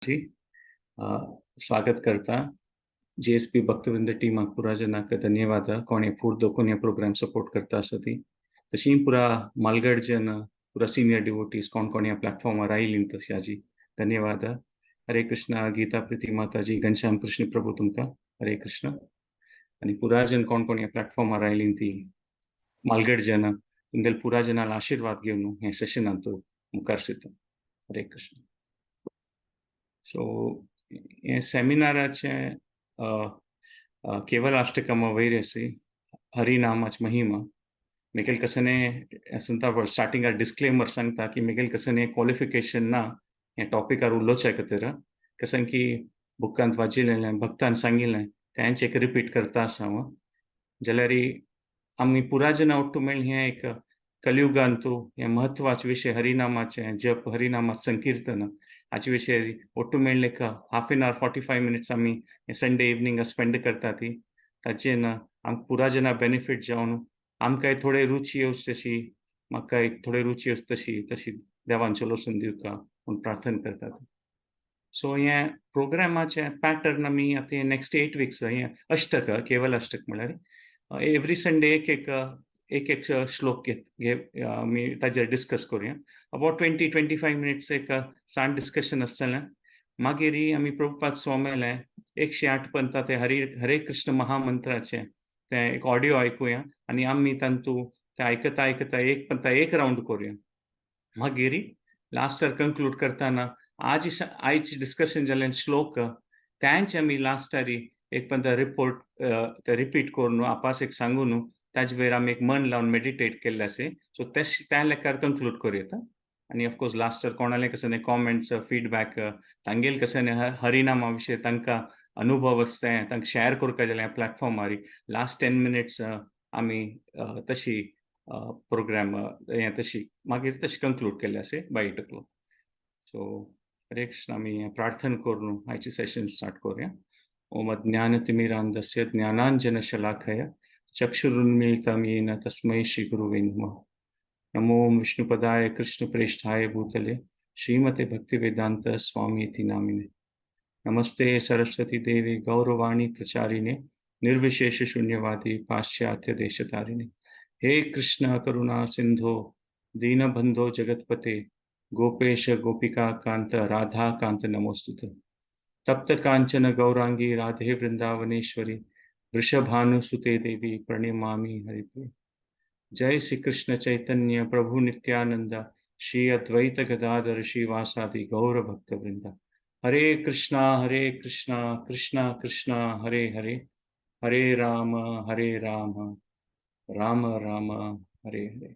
जी स्वागत करता JSP भक्तवृंद team पुराजनाक धन्यवाद कोणे फूड दोकोन प्रोग्राम सपोर्ट करता आसती तशी पुरा मालगडजन पुरा सीनियर डिवोटीज कोण कोण ह्या प्लॅटफॉर्मार आयिल्लीं तशी आजी धन्यवाद हरे कृष्ण गीता प्रीती माताजी घनश्याम कृष्ण प्रभू तुमका हरे कृष्ण आणि पुराजन कोण कोण ह्या प्लॅटफॉर्मार आयिल्लीं ती मालगडजन तुमगेल पुराजनाला आशीर्वाद घेवन हे सेशनांत मुखार सरता हरे कृष्ण. सो हे सेमिनाराचे केवल अष्टकम वैरसी हरिनामाच महिमा मेकेल कसने संता स्टार्टिंग डिस्क्लेमर सांगता की मेकेल कसने क्वालिफिकेशन ना हे टॉपिकार उलोवचे खातीर कसन की बुकांत वाचिल्लें भक्तान सांगिल्लें तेंच एक रिपीट करता आसा हांव जाल्यार आमी पुराजना ಒಟ್ಟು मेळून हे एक कलियुगांतू हे महत्वाचे विषय हरिनामाचे जप हरिनामाचे संकीर्तन हाचे विशय ಒಟ್ಟು मेळून एक हाफ एन आवर 45 मिनिट्स आमी संडे इवनिंग स्पेंड करता ती ताचेन आमकां पुराजना बेनिफीट जावन आमकांय थोडे रुची येवच तशी म्हाकाय थोडे रुची येवच तशी देवान चलोवसून दिवका म्हूण प्रार्थना करतात. सो हे प्रोग्रामाचे पॅटर्न आमी आतां नेक्स्ट 8 वीक्स हे अष्टक केवल अष्टक म्हळ्यार एवरी संडे एक श्लोक आमी ताजेर डिस्कस करुया अबाउट 20-25 मिनिट्स एक सांड डिस्कशन आसतलें मागीर आमी प्रभुपाद स्वामीले 108 पंथा ते हरे कृष्ण महामंत्राचे ते एक ऑडियो आयकुया आनी आमी तांतू ते आयकता आयकता एक पंथा एक राउंड करुया मागीर लास्टार कंक्लूड करताना आयज डिस्कशन जाल्ले श्लोक तेंच आमी लास्टार एक पंथा रिपोर्ट ते रिपीट करून आपास एक सांगून ताजे वयर आमी एक मन लावन मेडिटेट केल्ले आसे सो त्या लेकार कंक्लूड करूं आनी ऑफकोर्स लास्टार कोणाले कसं कॉमेंट्स फीडबॅक तांगेल कसं हरिनामा विशय तांकां अनुभव आसता तांकां शेअर करता जाल्यार प्लॅटफॉर्मार लास्ट 10 मिनिट्स आमी तशी प्रोग्राम हे तशी मागीर तशी कंक्लूड केल्ले आसे बाय 8 o'clock. सो हरे कृष्ण आमी प्रार्थना करून आयचे सेशन स्टार्ट करूया. ओम ज्ञानतिमिरान्धस्य ज्ञानाञ्जनशलाकया चक्षुरुन्मीलितं येन तस्मै श्रीगुरुवे नमः. नमो विष्णुपदाय कृष्णप्रेष्ठाय भूतले श्रीमते भक्तिवेदांत स्वामीति नामिने. नमस्ते सरस्वती देवी गौरवाणी प्रचारिणे निर्विशेष शून्यवादी पाश्चात्य देशतारिणे. हे कृष्ण करुणा सिंधो दीनबंधो जगतपते गोपेश गोपिका कांत राधा कांत नमोस्तुते. तप्त कांचन गौरांगी राधे वृंदावनेश्वरी वृषभानुसुते देवी प्रणमामि हरिप्रिये. जय श्री कृष्ण चैतन्य प्रभु नित्यानंद श्री अद्वैत गदाधर श्रीवासादि गौर भक्त वृंदा. हरे कृष्णा कृष्णा कृष्णा हरे हरे हरे राम राम राम हरे हरे.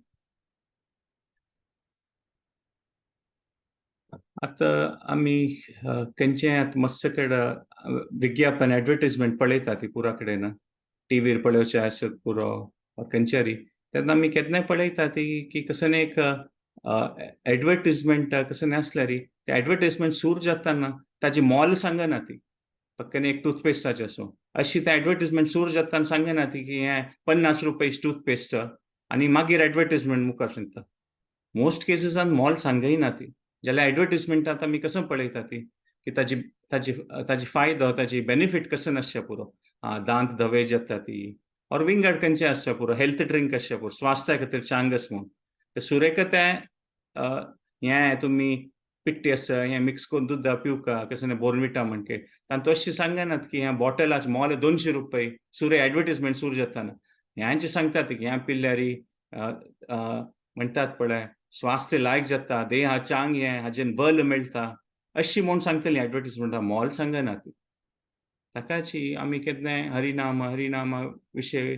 आता आमी खंयचे मत्सकड विज्ञापन एडवर्टाइजमेंट पळयता ती पुरा कडेन टीव्हीर पळोवचे आसत पुरो खंयच्यारी तेन्ना आमी केन्नाय पळयता ती की कसं एक एडवर्टाइजमेंट कसं आसल्यार ते एडवर्टाइजमेंट सूर जाताना ताजी मोल सांगना ती फकत एक टूथपेस्टाचे असो अशी ते एडवर्टाइजमेंट सूर जाताना सांगना ती की हे 50 रुपयाची टूथपेस्ट आनी मागीर एडवर्टाइजमेंट मुखार सांगता. मोस्ट केसीसान मोल सांगयना ती जाल्यार एडवर्टाइजमेंटांत आमी कसं पळयता ती की ताजी फायदो ताजी बेनिफीट कसं आसचें पुरो दांत धवे जाता ती और विंगड खंयचें आसचें पुरो हेल्थ ड्रिंक आसचें पुरो स्वास्थ्या खातीर चांगस म्हूण ते सुरेख ते हें तुमी पिट्टी आसा हें मिक्स करून दूद पिवका कसं बोर्नविटा म्हणके तांत तशें सांगनात की हें बॉटलाचें मोल 200 रुपये सुरे एडवर्टाइजमेंट सुरू जाताना ह्यांचे सांगतात की हें पिल्यार म्हणटात पळय स्वास्थ्य लायक जाता देहा चांग हें हाजेन बल मेळटा अशी म्हूण सांगतली एडवर्टाइजमेंटा मोल सांगना ती ताकाची आमी केन्नाय हरिनामा विशय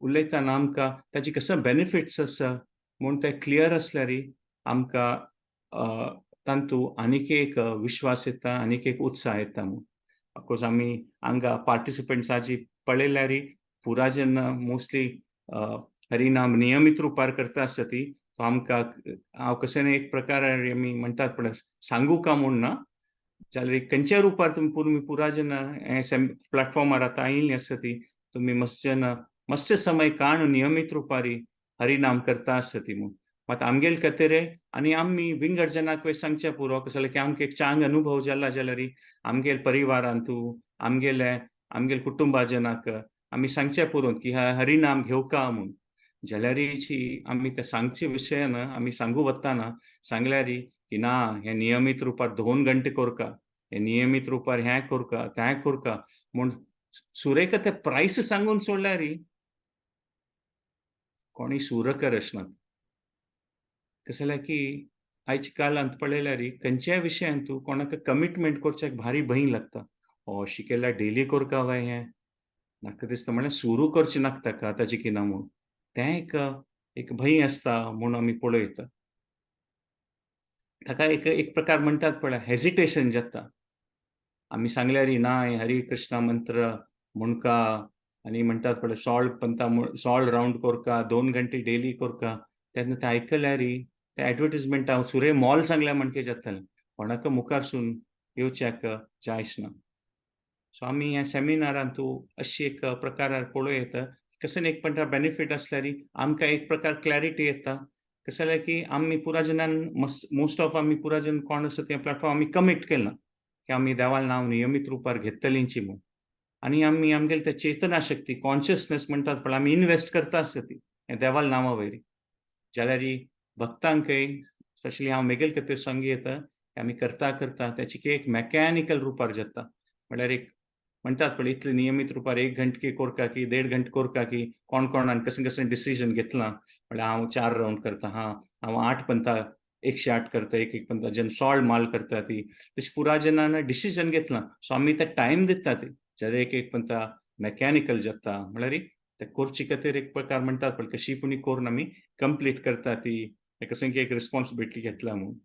उलयतना आमकां ताची कसं बेनिफिट्स आसा म्हूण ते क्लियर आसल्यार आमकां तांतू आनीक एक विश्वास येता आनीक एक उत्साह येता म्हूण ऑफकोर्स आमी हांगा पार्टिसिपंट्साची पळयल्यार पुरा जेन्ना मोस्टली हरिनाम नियमीत रुपार करता आसता ती आमकां हांव कशें एक प्रकार आमी म्हणटात पळय सांगू का म्हूण ना जाल्यार खंयच्या रुपार तुमी पुरा जेन्ना हे प्लॅटफॉर्मार आतां आयिल्लीं आसता ती तुमी मातशे समय काण नियमीत रुपार हरिनाम करता आसता ती म्हूण मात आमगेल खातीर आनी आमी विंगडजनाक सांगचे पुरो कसो जाल्यार की आमकां एक चांग अनुभव जाला जाल्यार आमगेल परिवारांतू आमगेल कुटुंबाजनाक आमी सांगचे पुरो की हरिनाम घेवका म्हूण जाल्यार आमी ते सांगचे विशयान आमी सांगू वताना सांगल्यार की ना हे नियमीत रुपार 2 घंटे कोरका हे नियमीत रुपार हें कोरका तें कोरका म्हूण सुरेख ते प्रायस सांगून सोडल्यार कोणी सुरकर आसनात कसं जाल्यार की आयच्या काळांत पळयल्यार खंयच्याय विशयान तूं कोणाक कमिटमेंट करच्याक भारी भंय लागता अशें केल्यार डेली कोरका काय हें म्हाका दिसता म्हळ्यार सुरू करचें नाका ताका ताचें कितें म्हूण तें एक भंय आसता म्हूण आमी पळयता ताका एक प्रकार म्हणटात पळय हेजिटेशन जाता आमी सांगल्यार ना हें हरे कृष्णा मंत्र म्हणका आनी म्हणटात पळय 16 राउंड कोरका 2 घंटे डेली कोरका तेन्ना तें आयकल्यार ते एडवर्टायजमेंट हांव सुरे मोल सांगल्या म्हणके जातालें कोणाक मुखारसून येवच्याक जायच ना सो आमी ह्या सेमिनारांतू अशी एक प्रकारार पळयत कसं एक प्रकार बेनिफीट आसल्यार आमकां एक प्रकार क्लॅरिटी येता कसं जाल्यार की आमी पुराजनान मोस्ट ऑफ आमी पुराजन कोण आसा ते प्लॅटफॉर्म आमी कमीट केला की आमी देवाल नांव नियमीत रुपार घेतलींची म्हूण आनी आमी आमगेली ते चेतना शक्ती कॉन्शियसनेस म्हणटात पळय आमी इन्वेस्ट करता आसतली हें देवाल नांवा वयरी जाल्यार भक्तांकय स्पेशली हांव मेगेल खातीर सांगी येता आमी करता करता त्याची एक मेकॅनिकल रुपार जाता म्हळ्यार एक म्हणटात पळय इतले नियमीत रुपार 1 घंटे कोरता की 1.5 घंटे कोरता की कोण कोणान कशें डिसिजन घेतलां म्हळ्यार हांव 4 राउंड करता हांव 8 पंता 108 करता एक पंता जेन्ना 16 माल करता ती तशी पुराजनान डिसिजन घेतलां सो आमी ते टायम दिता ती जाल्यार एक पंता मेकॅनिकल जाता म्हळ्यार ते करचे खातीर एक प्रकार म्हणटात पळय कशीपुणी करून आमी कंप्लीट करता ती एका एक रिस्पॉन्सिबिलिटी घेतला म्हणून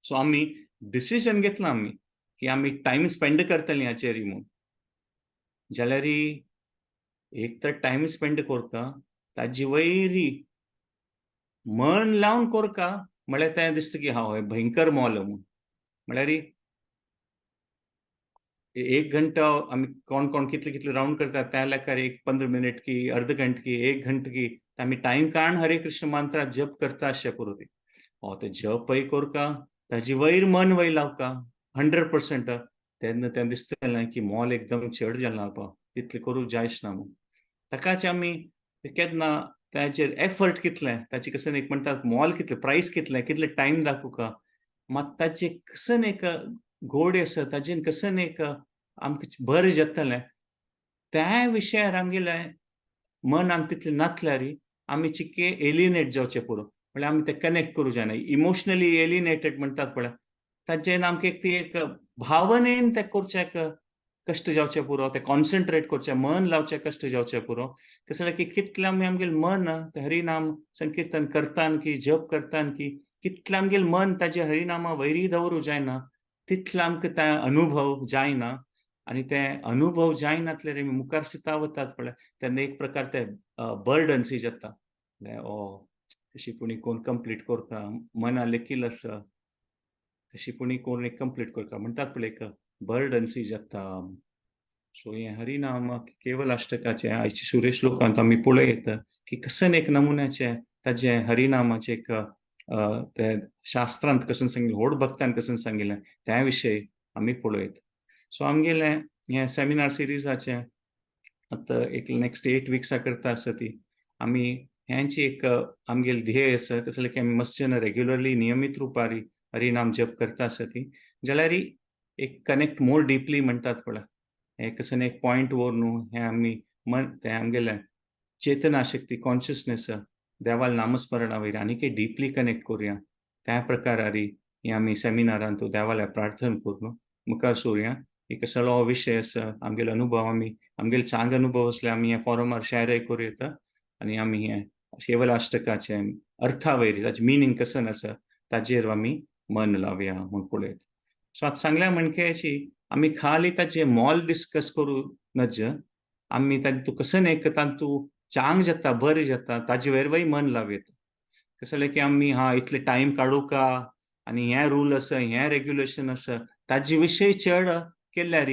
सो आमी डिसिजन घेतलां आमी की आमी टायम स्पेंड करतलीं हाचेर म्हूण जाल्यार एक तर टायम स्पेंड कोरता ताजे वयरी मन लावन कोरता म्हळ्यार तें दिसता की हांव भयंकर मोल म्हूण म्हळ्यार 1 घंटा आमी कोण कोण कितले कितले राउंड करता त्या लेकार एक 15 मिनिट की अर्द घंट की 1 घंट की आमी टायम काडून हरे कृष्ण मंत्र जप करता अशें पुरो ती ते जपय कोरता ताजे वयर मन वय लावता 100% तेन्ना तें दिसतलें की मोल एकदम चड जालां पा तितलें करूंक जायच ना म्हूण ताकाच आमी केन्ना ताचेर एफर्ट कितलें ताचे कसन एक म्हणटात मोल कितलें प्रायस कितलें टायम दाखोवका मात ताचे कसन एक गोड आसा ताजेन कसन एक आमकां बरें जातलें त्या विशयार आमगेलें मन आमी तितलें नातल्यार आमी चिक्के एलिनेट जावचे पुरो म्हळ्यार आमी ते कनेक्ट करूं जायना इमोशनली एलिनेटेड म्हणटात पळय ताचेन आमकां एक ती एक भावनेन ते करच्याक कश्ट जावचे पुरो ते कॉन्सन्ट्रेट करचें मन लावचें कश्ट जावचे पुरो कसं जाल्यार की कितलें आमी आमगेलें मन ते हरिनाम संकीर्तन करतान की जप करतान की कितलें आमगेलें मन ताचे हरिनामा वयरी दवरूं जायना तितलो आमकां ते अनुभव जायना आनी ते अनुभव जायनातल्यार आमी मुखार सुद्दां वतात पळय तेन्ना एक प्रकार ते बर्डन सी जाता तशी कोणी कोण कंप्लीट करता मना लेखील आसा तशी कोणी कोण एक कंप्लीट करता म्हणटात पळय एक बर्डन सी जाता सो हें हरिनाम केवल अष्टकाचें आयचे सुरेश लोकांत आमी पळयत की कसन एक नमुन्याचें ताजें हरिनामाचें एक ते शास्त्रांत कसन सांगिल्लें व्हड भक्तान कसन सांगिल्लें त्या विशयी आमी पळयत सो आमगेलें हें सेमिनार सिरिजाचें आतां एक नेक्स्ट 8 विक्सां करता आसा ती आमी ह्यांची एक आमगेलें ध्येय आसा कसं जाल्यार की आमी मस्जिदान रेग्युलरली नियमीत रुपार हरिनाम जप करता आसा ती जाल्यार एक कनेक्ट मोर डीपली म्हणटात पळय हें कसन एक पॉयंट व्हरून हें आमी तें आमगेलें चेतना शक्ती कॉन्शियसनेस देवाल नामस्मरणा वयरी आनीक डीपली कनेक्ट करुया त्या प्रकारार ही आमी सेमिनारांत देवाल्या प्रार्थना करून मुखार सरुया एक सगळो विशय आसा आमगेलो अनुभव आमी आमगेले चांग अनुभव आसले आमी हे फॉरमार शेअरय करूं येता आनी आमी हें केवल अष्टकाचें अर्था वयरी ताचें मिनींग कसन आसा ताचेर आमी मन लावया म्हूण पळयत सो आतां सांगल्या म्हणके आमी खाली ताचें मोल डिस्कस करूं नज आमी तातूंत कसन एक तातूंत चांग जाता बरें जाता ताजे वयरय मन लावया कसं जालें की आमी इतले टायम काडूं का आनी हें रूल आसा हें रेग्युलेशन आसा ताजे विशय चड केल्यार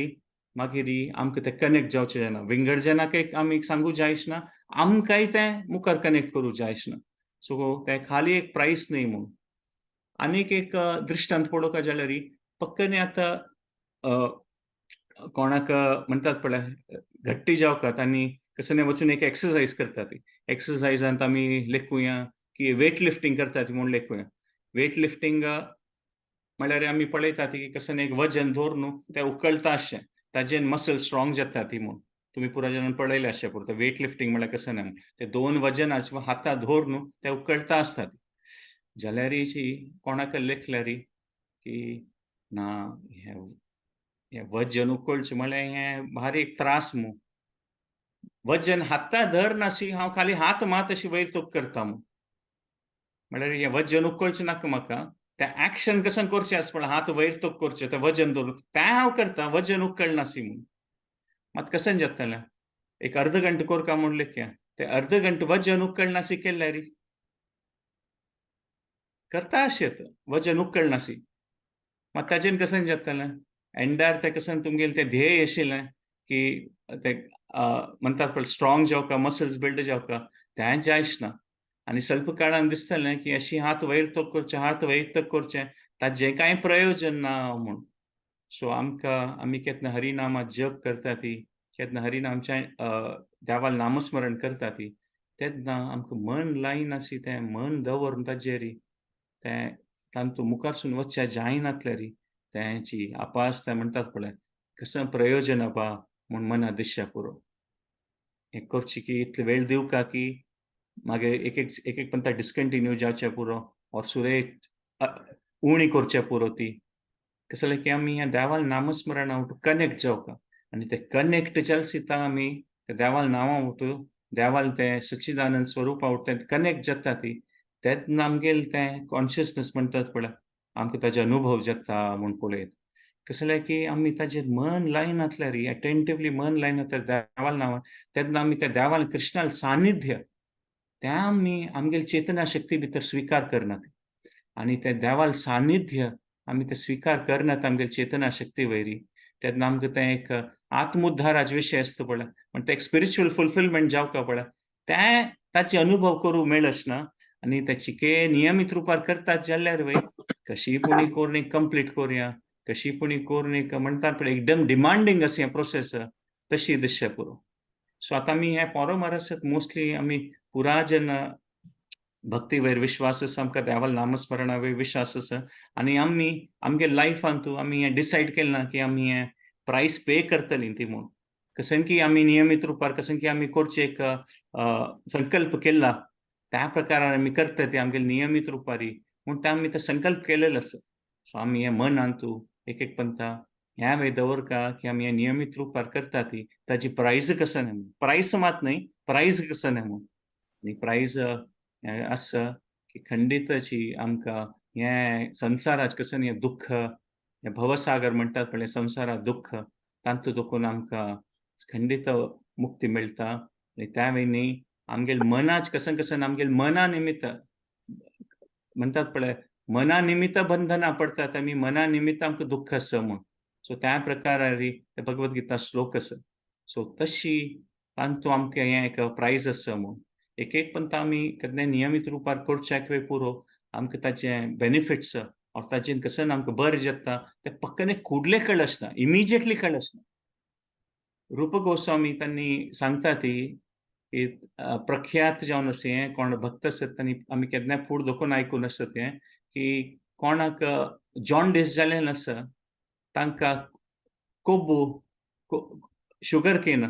मागीर आमकां तें कनेक्ट जावचें जायना विंगडजनाक आमी सांगूं जायच ना आमकांय तें मुखार कनेक्ट करूं जायच ना सो ते खाली एक प्राइस न्ही म्हूण. आनीक एक दृश्टांत पळोवंक जाल्यार पक्कने आतां कोणाक म्हणटात पळय घट्टी जावकात आनी कसं वचून एक एक्सरसाइज करतात. एक्सरसाइजांत आमी लेखुया की वेट लिफ्टिंग करतात म्हूण लेखुया. वेट लिफ्टिंग म्हळ्यार आमी पळयतात की कसं एक वजन धरून तें उखलता अशें. ताजेन मसल स्ट्राँग जाता ती म्हूण. तुमी पुराय पळयलें अशें पुरो वेट लिफ्टिंग म्हळ्यार कसं न्हू. ते 2 वजनाचे हातां धरून ते उखलता आसतात. जाल्यार कोणाक लेखल्यार की ना हें वजन उखलचें म्हळ्यार हें भारी एक त्रास म्हूण. वजन हातां धरनाशी हांव खाली हात मात अशी वयर तोक करता म्हूण. म्हळ्यार हें वजन उखलचें नाका म्हाका. तें एक्शन कशें करचें आसता पळय हात वयर तोक करचें तें वजन धरून. तें हांव करतां वजन उखलनाशी म्हूण. मात कशें जातालें? एक अर्द गंटो कोरता म्हूण लेखया. ते अर्द गंटो वजन उखलनाशी केल्यार करता अशेंच वजन उखलनाशी. मात ताजेन कशें जातालें? एंडार तें कशें तुमगेलें तें ध्येय आशिल्लें की तें म्हणटात पळय स्ट्राँग जावपाक, मसल्स बिल्ड जावपाक तें जायच ना. आनी स्वल्प काळान दिसतालें की अशी हात वयर तोक करचे, हात वयर तोक करचें ताजें कांय प्रयोजन ना म्हूण. सो आमी केन्ना हरिनामाचो जप करता ती, केन्ना हरिनामचें देवालें नामस्मरण करता ती, तेन्ना आमकां मन लायन अशी तें मन दवरून ताजेर तें तांतूं मुखारसून वचचें जायनातल्यार तेंची आपास तें म्हणटात पळय कसं प्रयोजन आबा म्हूण मनां दिसचें पुरो. हें करचें की इतलो वेळ दिवका की मागीर एक पंता डिस्कंटिन्यू जावचें पुरो ओर सुरयेक अ, उणी करचें पुरो ती. कसं जालें की आमी ह्या देवाल्या नामस्मरणा उट कनेक्ट जावपाक आनी ते कनेक्ट जाले सिता आमी त्या देवाल्या नांवा उट देवाल तें सच्चिदानंद स्वरुपा उट तें कनेक्ट जाता ती तेन्ना आमगेलें तें कॉन्शियसनस म्हणटात पळय आमकां ताजे अनुभव जाता म्हूण पळयत. कसं जालें की आमी ताजेर मन लायनातल्यार अटेंटिवली मन लायनातल्यार देवाल्या नांवान तेन्ना आमी त्या देवाल्या कृष्णालें सान्निध्य तें आमी आमगेली चेतना शक्ती भितर स्विकार करनात. आनी तें देवालें सान्निध्य आमी तें स्विकार करनात आमगेली चेतना शक्ती वयरी. तेन्ना आमकां तें एक आत्मोद्धाराचो विशय आसता पळय, म्हणजे तें एक स्पिरिच्युअल फुलफिलमेंट जावपा पळय, तें ताचे अनुभव करूंक मेळच ना आनी ते चिके नियमीत रुपार करतात जाल्यार वय कशी पुणी करून एक कंप्लीट करुया, कशी पुणी करून एक म्हणटात पळय एकदम डिमांडींग अशें हें प्रोसेस तशी दिसचें पुरो. सो आतां आमी हें पोरमारसत मोस्टली आमी पुराय जेन्ना भक्ती वयर विश्वास आसा आमकां देवाल्या नामस्मरणा वयर विश्वास आसा आनी आमी आमगे लायफांतू आमी हें डिसायड केलें ना की आमी हें प्रायस पे करतलीं ती म्हूण. कशें की आमी नियमीत रुपार कशें की आमी करचें एक संकल्प केला, त्या प्रकारान आमी करता ती आमगेले नियमीत रुपारी म्हूण तें आमी संकल्प केलेलो आसा. सो आमी हें मनांतू एक पंता ह्या वेळ दवरता की आमी हें नियमीत रुपार करता ती ताची प्रायज कशें न्ही प्रायस मात न्ही, प्रायज कशें न्ही म्हूण. आनी प्रायज हें आसा की खंडीत अशी आमकां हें संवसाराचें कशें न्ही दुख्ख, हें भवसागर म्हणटात पळय संवसारांत दुख्ख, तांतूं देखून आमकां खंडीत मुक्ती मेळटा आनी त्या वेळी आमगेल्या मनाचें कशें आमगेल्या मना निमित्त म्हणटात पळय मना निमित्त बंधनां पडटात आनी मना निमित्त आमकां दुख्ख आसा म्हूण. सो त्या प्रकारान ते भगवत गीता श्लोक आसा. सो तशी तांतूं आमकां हें एक प्रायज आसा म्हूण. एक पंत आमी केन्नाय नियमीत रुपार करच्याक वेळ पुरो आमकां ताचे बेनिफिट्स ओर ताचेन कशें आमकां बरें जाता तें पक्कने फुडले कळच ना, इमिजिएटली कळच ना. रूप गोस्वामी त्यांनी सांगता ती की प्रख्यात जावन अशें कोण भक्त आसत तांणी आमी केन्नाय फूड देखून आयकून आसत तें की कोणाक जॉन्डिस जाल्लें आसा तांकां कोब्बू शुगर केन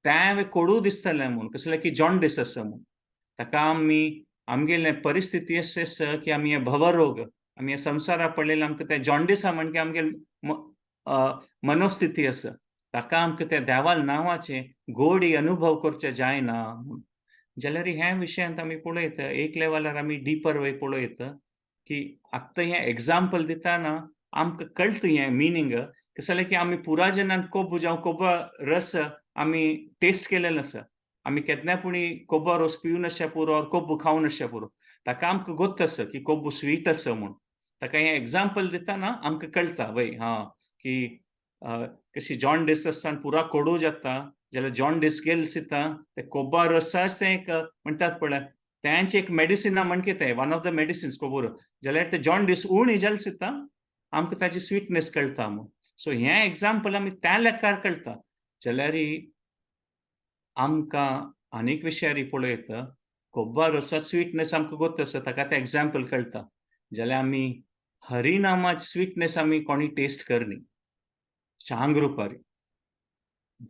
त्या कोडू दिसतालें म्हूण कसलें की जॉन्डिस आसा म्हूण. ताका आमी आमगेले परिस्थिती अशी आसा की आमी हे भवरोग आमी हे संवसारांत पडलेले आमकां ते जॉन्डिसा म्हणजे आमगेले मनोस्थिती आसा. ताका आमकां त्या देवाल्या नांवाचें गोडी अनुभव करचे जायना म्हूण. जाल्यार ह्या विशयांत आमी पळयत एक लेवलार आमी डिपर वयर पळयत की आत्तां हें एग्जाम्पल दितना आमकां कळटा हें मिनींग कसं जालें की आमी पुरायजनान कोब्ब जावं कोब्बा रस आमी टेस्ट केलेलो आसा. आमी केन्नाय पुणी कोब्बा रोस पिवून अशें पुरो कोब्ब खावन अशें पुरो. ताका आमकां गोत्त आसा की कोब्ब स्वीट आसा म्हूण. ताका हें एग्जाम्पल दितना आमकां कळटा वय की कशी जॉन्डिस आसतना पुरा कोडू जाता जाल्यार जॉन्डिस गेलो सिता ते कोब्बा रोसाच तें एक म्हणटात पळय त्यांचे एक मेडिसिना म्हणके ते वन ऑफ द मेडिसिन्स खबर जाल्यार ते जॉन्डिस उण इजल सिता आमकां ताची स्वीटनेस कळटा मग सो हें एग्जाम्पल आमी त्या लेकार कळटा जाल्यार आमकां आनीक विशयारी पळयत कोब्बा रोसात स्वीटनेस आमकां गोत आसा ताका तें एग्जाम्पल कळटा जाल्यार आमी हरी नामाची स्वीटनेस आमी कोणी टेस्ट करनी शांग रुपारी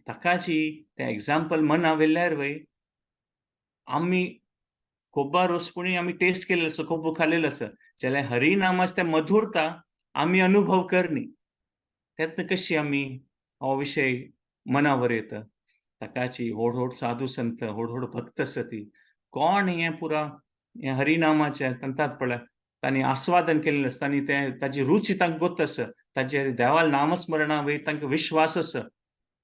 ताकाची तें एग्जाम्पल मना वेल्यार वय आमी कोब्बा रोसपुणी आमी टेस्ट केलेलो आसा कोब्बो खाल्लेलो आसा जाल्यार हरी नामाची तें मधुरता आमी अनुभव करनी तेन्ना कशी आमी हो विशय मनावर येता ताकाची व्हड व्हड साधू संत व्हड व्हड भक्त आसा ती कोण हें पुरा हें हरिनामाचें सांगतात पळय तांणी आस्वादन केल्लें आसा तांणी तें ताची रुची तांकां गोत आसा ताचेर देवाल नामस्मरणा वयर तांकां विश्वास आसा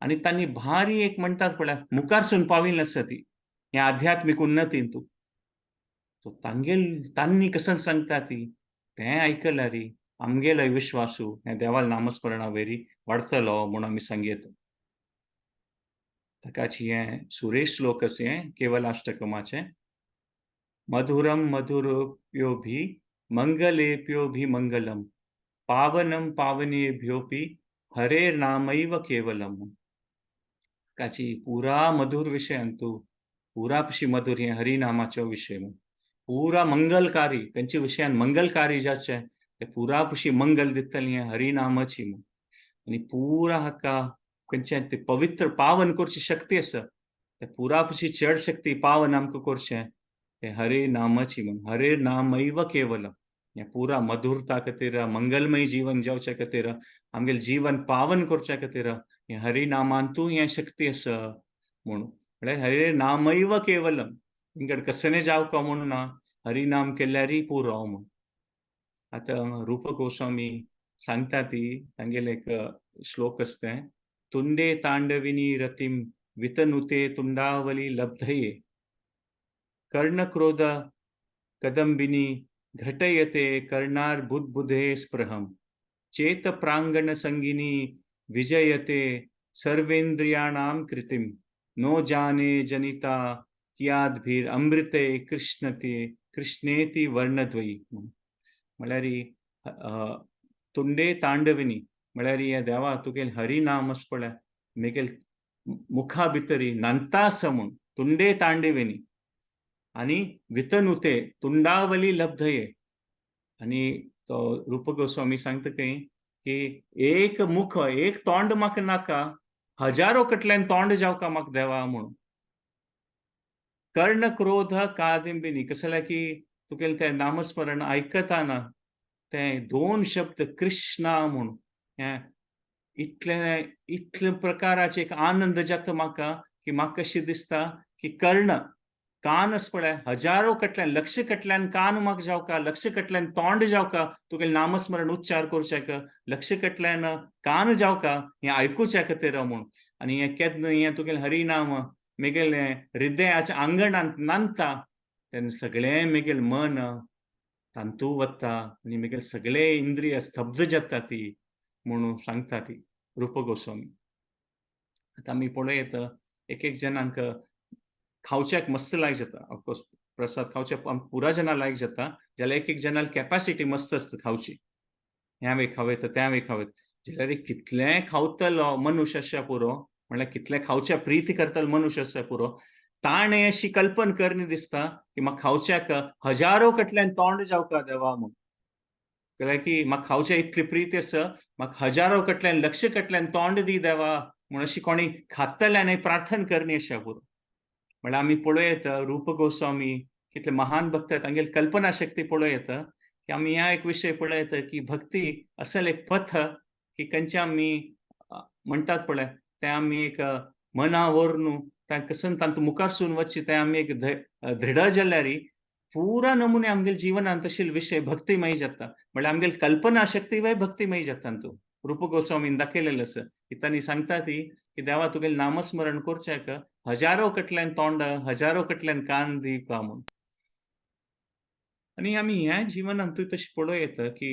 आनी तांणी भारी एक म्हणटात पळय मुखार सून पाविल्लीं आसा ती हे आध्यात्मीक उन्नतींतू सो तांणी कसन सांगता ती तें आयकल्यार आमगेलोय विश्वासू हें देवाल नामस्मरणा वयरी वाडटलो म्हूण आमी सांगयेता ताकाची हें सुरेश श्लोक अशें हें केवलाष्टकमाचें मधुरं मधुरेभ्योऽपि मङ्गलेभ्योऽपि मङ्गलं पावनं पावनेभ्योऽपि हरेर्नामैव केवलम् ताकाची पुरा मधुर विशयांतू पुरा पशी मधुर हें हरिनामाचो विशय पुरा मंगलकारी खंयच्या विशयान मंगलकारी जाचें तें पुरा पशी मंगल दितलें हें हरिनामाची आनी पुरा हाका खंयचें तें पवित्र पावन करची शक्ती आसा तें पुरा पशी चड शक्ती पावन आमकां करचें तें हरे नामाची म्हूण हरे नामैव केवलम हें पुरा मधुरता खातीर मंगलमय जीवन जावचे खातीर आमगेलें जीवन पावन करचे खातीर हें हरी नामांतू हें शक्ती आसा म्हूण म्हळ्यार हरे नामैव केवलम हिंगड कसने जावका म्हूण ना हरी नाम केल्यारय पुरो म्हूण आतां रूप गोस्वामी सांगता ती तांगेले एक श्लोक आसता तुंडे तांडविनी रतिम वितनुते तुंडावली लब्धये कर्णक्रोध कदंबिनी घटयते कर्णार बुद्बुधे स्पृहम चेत प्रांगण संगिनी विजयते सर्वेन्द्रियाणां कृतिम नो जाने जनिता कियाद्भिर अमृते कृष्णेति वर्णद्वयी म्हळ्यार तुंडे तांडविनी म्हळ्यार हें देवा तुगेलें हरिनाम आसा पळय म्हगेल मुखा भितरी नंता आसा म्हूण तुंडे तांडविनी आनी वितनुते तुंडावली लब्धये आनी तो रूप गोस्वामी सांगता खंय की एक मुख एक तोंड म्हाका नाका हजारो कटल्यान तोंड जावका म्हाका देवा म्हूण कर्ण क्रोध कादिंबिनी कसं जाल्यार की तुगेलें तें नामस्मरण आयकताना तें दोन शब्द कृष्णा म्हूण हें इतले प्रकाराचे एक आनंद जाता म्हाका की म्हाका अशें दिसता की कर्ण कान आसा पळय हजारो कटल्यान लक्ष कटल्यान कान म्हाका जावका लक्ष कटल्यान तोंड जावका तुगेलें नामस्मरण उच्चार करचेक लक्ष कटल्यान कान जावका हें आयकुचे खातीर म्हूण आनी हें केन्ना हें तुगेलें हरिनाम म्हगेलें हृदयाच्या आंगणांत नांदता तेन्ना सगळें म्हगेलें मन तांतू वता आनी म्हगेले सगळे इंद्रिय स्तब्ध जाता ती म्हणून सांगता ती रूप गोस्वामी आतां आमी पळयत एक जनांक खावच्याक मस्त लायक जाता ऑफकोर्स प्रसाद खावचे पुरा जाणां लायक जाता जाल्यार एक जनाल कॅपॅसिटी मस्त आसता खावची ह्या वे खावयत त्या वे खावयत जाल्यार कितलें खावतलो मनुष्य आसा पुरो म्हळ्यार कितलें खावच्या प्रीती करतलो मनुष्य आसा पुरो ताणें अशी कल्पना करनी दिसता की म्हाका खावच्याक हजारो कटल्यान तोंड जावका देवा म्हूण जाल्यार की म्हाका खावचे इतली प्रीती आसा म्हाका हजारो कटल्यान लक्ष कटल्यान तोंड दी देवा म्हूण अशी कोणी खातल्यान प्रार्थना करनी अशा पुरो म्हळ्यार आमी पळयत रूप गोस्वामी कितले महान भक्त तांगेली कल्पना शक्ती पळयत की आमी ह्या एक विशय पळयत की भक्ती असल एक पथ की खंयचे आमी म्हणटात पळय तें आमी एक मना व्हरून तांकां कसन तांतू मुखार सून वचची तें आमी एक दृढ जाल्यार पुरा नमुने आमगेल्या जिवनांत तशिल्ले विशय भक्तीमय जाता म्हळ्यार आमगेली कल्पना शक्ती वय भक्तीमय जाता तांतू रूप गोस्वामीन दाखयलेलें आसा की तांणी सांगता ती की देवा तुगेलें नामस्मरण करचेक हजारो कटल्यान तोंड हजारो कटल्यान कान दिवका म्हूण आनी आमी ह्या जिवनांतूय तशें पळयत की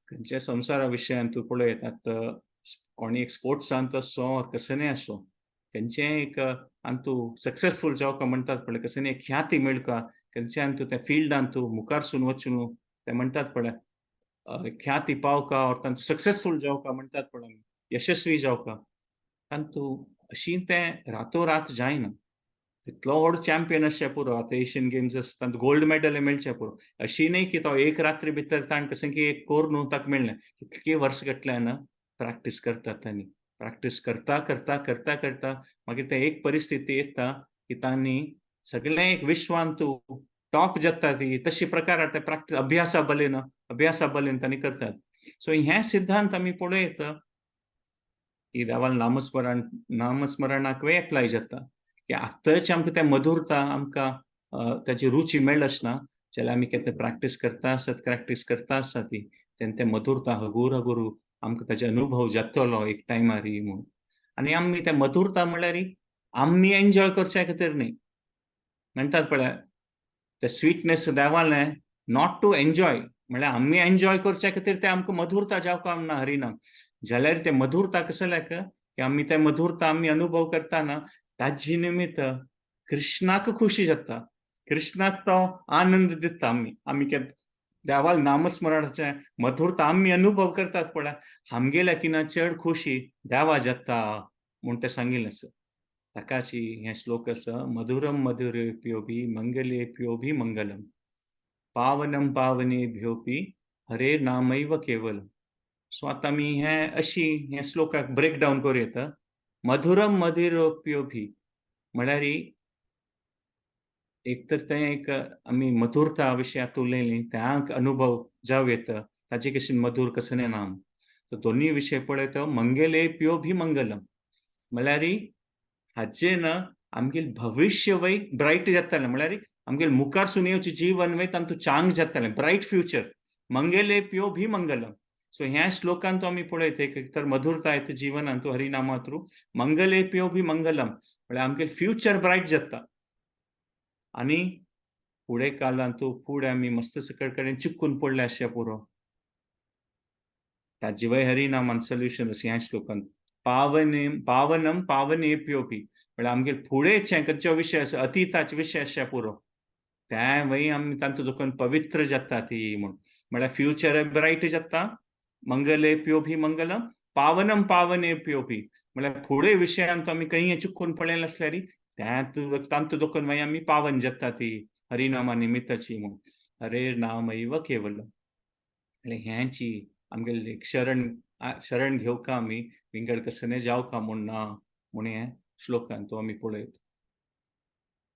खंयच्या संवसारा विशयांतूय पळयतात कोणी एक स्पोर्ट्सांत आसो कसनय आसो खंयचेय एक अंतू सक्सेसफूल जावका म्हणटात पळय कसनय ख्याती मेळका खंयच्यान तूं त्या फिल्डान तूं मुखार सून वचून ते म्हणटात पळय ख्याती पावका और तांतूं सक्सेसफूल जावका म्हणटात पळय यशस्वी जावका तांतूं अशीं तें रातोरात जायना. तितलो व्हड चॅम्पियन आसचे पुरो आतां एशियन गेम्स आसता तांतूं गोल्ड मेडल मेळचें पुरो. अशी न्हय की तो एक रात्री भितर ताणें कशें की एक कोर न्हू ताका मेळ्ळें. कितलीं वर्स घातल्यान प्रॅक्टीस करतात तांणी. प्रॅक्टीस करता मागीर ते एक परिस्थिती येता की तांणी सगळें एक विश्वान तूं टॉप जाता ती तशी प्रकार ते प्रॅक्टीस अभ्यासा बलेन तांणी करतात. सो हे सिद्धांत आमी पळयत की देवाल नामस्मरणाकूय एप्लाय जाता. की आत्ताच आमकां तें मधुरता आमकां ताची रुची मेळचना जाल्यार आमी केन्ना प्रॅक्टीस करता आसता ती तेन्ना तें मधुरता हगूर आमकां ताचे अनुभव जातलो एक टायमार म्हणून. आनी आमी तें मधुरता म्हळ्यार आमी एन्जॉय करचे खातीर न्हय. म्हणटात पळय ते स्वीटनेस देवालें नॉट टू एन्जॉय म्हळ्यार आमी एन्जॉय करचे खातीर तें आमकां मधुरता जावपाक ना हरिनाम. जाल्यार तें मधुरता कशें लायक की आमी तें मधुरता आमी अनुभव करतना ताजे निमित्त कृष्णाक खुशी जाता. कृष्णाक तो आनंद दिता आमी केन्ना देवाल नामस्मरणाचें मधुरता आमी अनुभव करतात पळय आमगेल्या किना चड खुशी देवा जाता म्हूण तें सांगिल्लें आसा. ताकाच हे श्लोक आसा मधुरम मधुरेभ्योऽपि मंगलेभ्योऽपि मंगलम पावनम पावनेभ्योऽपि हरे नामैव केवलम. सो आतां आमी हे श्लोकाक ब्रेक डावन करूं येता. मधुरम मधुरेभ्योऽपि म्हळ्यार एक तर तें एक आमी मधुरता विशयांत उलयलीं त्या अनुभव जावं येता ताचे कशें मधुर कसं नाम. तो दोनी विशय पळयता मंगलेभ्योऽपि मंगलम म्हळ्यार हाचेन आमगेलें भविश्य वय ब्रायट जातालें म्हळ्यार आमगेलें मुखार सून येवचें जीवन वय तांतूं चांग जातालें ब्रायट फ्युचर मंगलेभ्योऽपि मंगलम. सो ह्या श्लोकांत आमी पळयता एक तर मधुरता येता जिवनांत हरिनामा थ्रू मंगलेभ्योऽपि मंगलम म्हळ्यार आमगेलें फ्युचर ब्रायट जाता. आनी फुडें कालांत फुडें आमी मस्त सकयल कडेन चिक्कून पडले आसचे पुरो ताजे वय हरिनामान सोल्युशन अशें ह्या श्लोकांत पावनम पावनेभ्योऽपि म्हळ्यार आमगेले फुडेंचे खंयचो विशय आसा अतिताचे विशय आसचे पुरो त्या वय आमी तांतूं दुखून पवित्र जाता ती म्हूण म्हळ्यार फ्युचर ब्रायट जाता मंगलेभ्योऽपि मंगलम पावनम पावनेभ्योऽपि म्हळ्यार फुडें विशयांत आमी खंय चिक्कून पडलेले आसल्यार तांतूं दुखून मागीर आमी पावन जाता ती हरिनामा निमित्ताची म्हूण हरे नामैव केवलम. ह्याची आमगेले एक शरण घेवका आमी विंगड कसने जावका म्हूण ना म्हूण हे श्लोकांत तो आमी पळयत.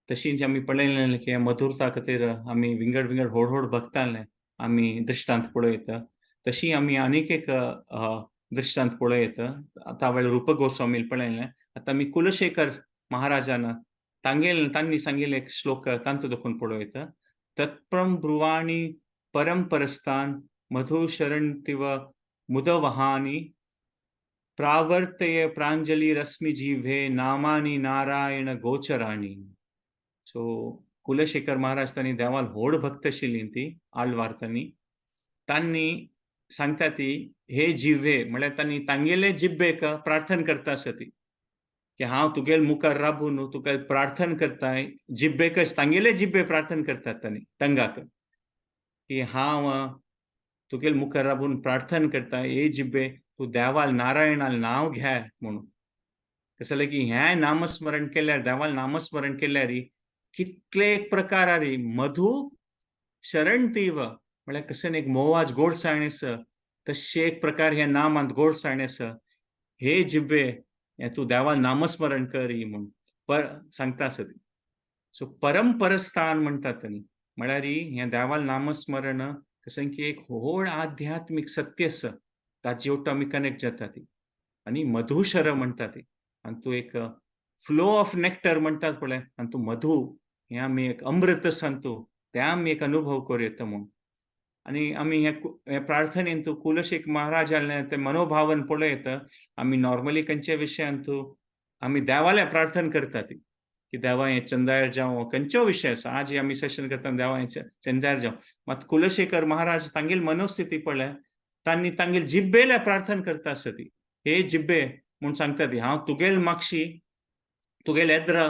तशींच आमी पळयलें की मधुरता खातीर आमी विंगड व्हड भक्तांले आमी दृश्टांत पळयता. तशी आमी आनीक एक दृश्टांत पळयता. आतां वेळ रूप गोस्वामील पळयलें. आतां आमी कुलशेखर महाराजान तांणी सांगिल्ले एक श्लोक तांतूं देखून पळयता. तत्प्रम ब्रुवाणी परम परस्तान मधु शरणतिव मुदवहानी प्रावर्तय प्रांजली रश्मि जीवे नामानी नारायण गोचराणी. सो कुलशेखर महाराज तांणी देवाल व्हड भक्त आशिल्लीं ती आळवार तांणी सांगता ती हे जिवे म्हळ्यार तांणी तांगेले जिब्बेक प्रार्थना करता आसा ती की हांव तुगेले मुखार राबून तुका प्रार्थना करताय जिब्बेकच तांगेले जिब्बे प्रार्थना करतात तांणी टंगाक की हांव तुगेले मुखार राबून प्रार्थना करता हे जिब्बे तूं देवाल नारायणाल नांव घे म्हणून. कसं जालें की हें नामस्मरण केल्यार देवाल नामस्मरण केल्यार कितले एक प्रकार मधु शरण तीव म्हळ्यार कशें एक मोवाज गोडसाण आसा तशें एक प्रकार हे नामांत गोडसाण आसा. हे जिब्बे हें तूं देवाल नामस्मरण कर म्हूण सांगता आसा ती. सो परम परस्थान म्हणटात तांणी म्हळ्यार हें देवाल नामस्मरण कशें की एक व्हड आध्यात्मीक सत्य आसा ताचे वांगडा आमी कनेक्ट जाता ती आनी मधुशर म्हणटा ती आनी तूं एक फ्लो ऑफ नेक्टर म्हणटात पळय आनी तूं मधू हें आमी एक अमृत सांतू ते आमी एक अनुभव करूं येता म्हूण. आनी आमी हे प्रार्थनेन तूं कुलशेखर महाराजालें तें मनोभावन पळयता आमी नॉर्मली खंयचे विशयांत आमी देवालें प्रार्थना करता ती की देवा हें चंदायर जावं खंयचो विशय आसा आज आमी सेशन करता देवा हें चंदायर जावं मात कुलशेखर महाराज तांगेली मनोस्थिती पळय तांणी तांगेले जिब्बेले प्रार्थना करता आसा ती हे जिब्बे म्हूण सांगता ती हांव तुगेले मागशी तुगेले येद्र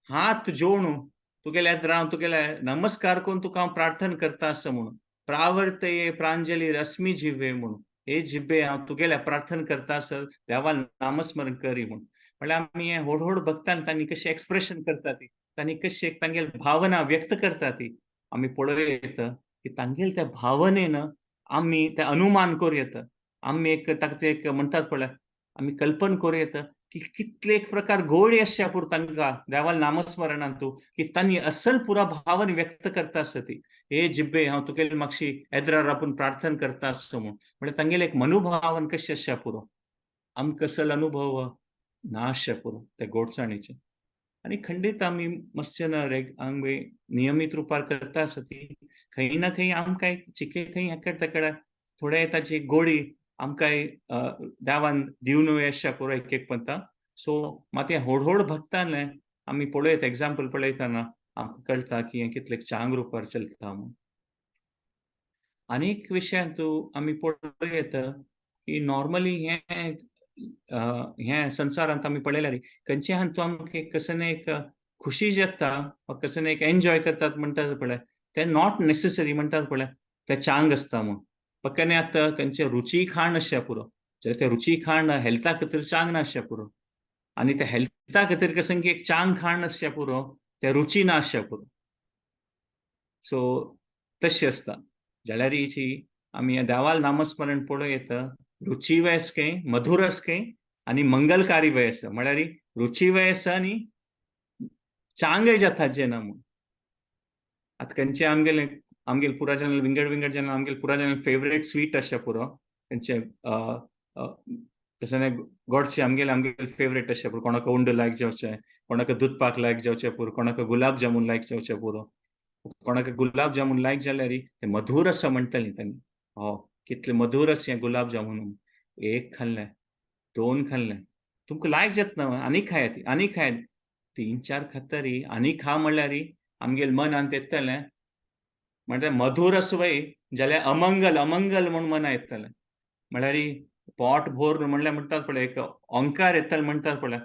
हात जोडून तुगेले राव तुगेले नमस्कार करून तुका हांव प्रार्थना करता असं म्हणून. प्रावर्तये प्रांजली रश्मी जिव्हे म्हणून. हे जिब्बे हांव तुगेल्या प्रार्थना करता आसत देवा नामस्मरण करी म्हणून. म्हळ्यार आमी हें हळू भक्तान तांणी कशें एक्सप्रेशन करता ती, तांणी कशी तांगेल भावना व्यक्त करता ती आमी पळयता की तांगेल त्या भावनेन आमी ते अनुमान करूं येता. आमी एक ताचें एक म्हणटात पळय, आमी कल्पना करूं येता की कितले एक प्रकार गोडी आसच्या पुरो तांकां देवाल नामस्मरणांतू की तांणी असल पुरा भावना व्यक्त करता आसता ती. हे जिब्बे हांव तुगेले मागशी येद्रार आपूण प्रार्थना करता आसता म्हणून. म्हळ्यार तांगेले एक मनोभावन कशें आसच्या पुरो. आमकां असल अनुभव ना आसच्या पुरो त्या गोडसाणीचे. आणि खंडीत आमी आमी नियमीत रुपार करता आसता ती. खंय ना खंय आमकां चिके खंय हेकड तेकड थोडे ताची गोडी आमकांय देवान दिवन अशें पुरो एक पंथा. सो मात हें हळू भगतान आमी पळयत एग्जाम्पल पळयतना आमकां कळटा की हें कितलें चांग रुपार चलता म्हणून. आनीक विशयांतू आमी पळयत की नॉर्मली हें संवसारांत आमी पळयल्यार खंयचे हातूंत आमकां कसन एक खुशी जेता वा कसन एक एन्जॉय करतात म्हणटात पळय, तें नॉट नेसेसरी म्हणटात पळय, तें चांग आसता म्हणून. पक्कने आतां खंयचे रुची खाण आसच्या पुरो. जर तें रुची खाण हेल्था खातीर चांग ना आसच्या पुरो. आनी त्या हेल्था खातीर कसन की एक चांग खाण आसच्या पुरो, तें रुची ना आसच्या पुरो. सो तशें आसता. जाल्यार हिची आमी देवाल नामस्मरण पळयत रुचिवय आसकें, मधुर आसकें आनी मंगलकारी वय आसा. म्हळ्यार रुचिवय आसा आनी चांगय जाता जेन्ना म्हूण. आतां खंयचे आमगेले पुरायजनांक विंगड जेन्ना आमगेले पुरायजनांक फेवरेट स्वीट आसच्या पुरो, खंयचे कशें गोडशें आमगेले फेवरेट आसच्या पुरो. कोणाक उंड लायक जावचें, कोणाक दूद पाक लायक जावचें पुरो, कोणाक गुलाब जामून लायक जावचें पुरो. कोणाक गुलाब जामून लायक जाल्यार ते मधुर आसा म्हणटलीं तांणी. कितले मधुर आसा हें गुलाब जामून. एक खाल्लें, दोन खाल्लें, तुमकां लायक जाता न्हू, आनीक खायात, आनीक खायात. 3-4 खातरी आनीक खा म्हणल्यार आमगेले मनांत येतलें म्हणल्यार मधुर आसवय जाल्यार अमंगल म्हूण मनां येतलें. म्हळ्यार पोट भर म्हणटात पळय एक ओंकार येतले म्हणटात पळय,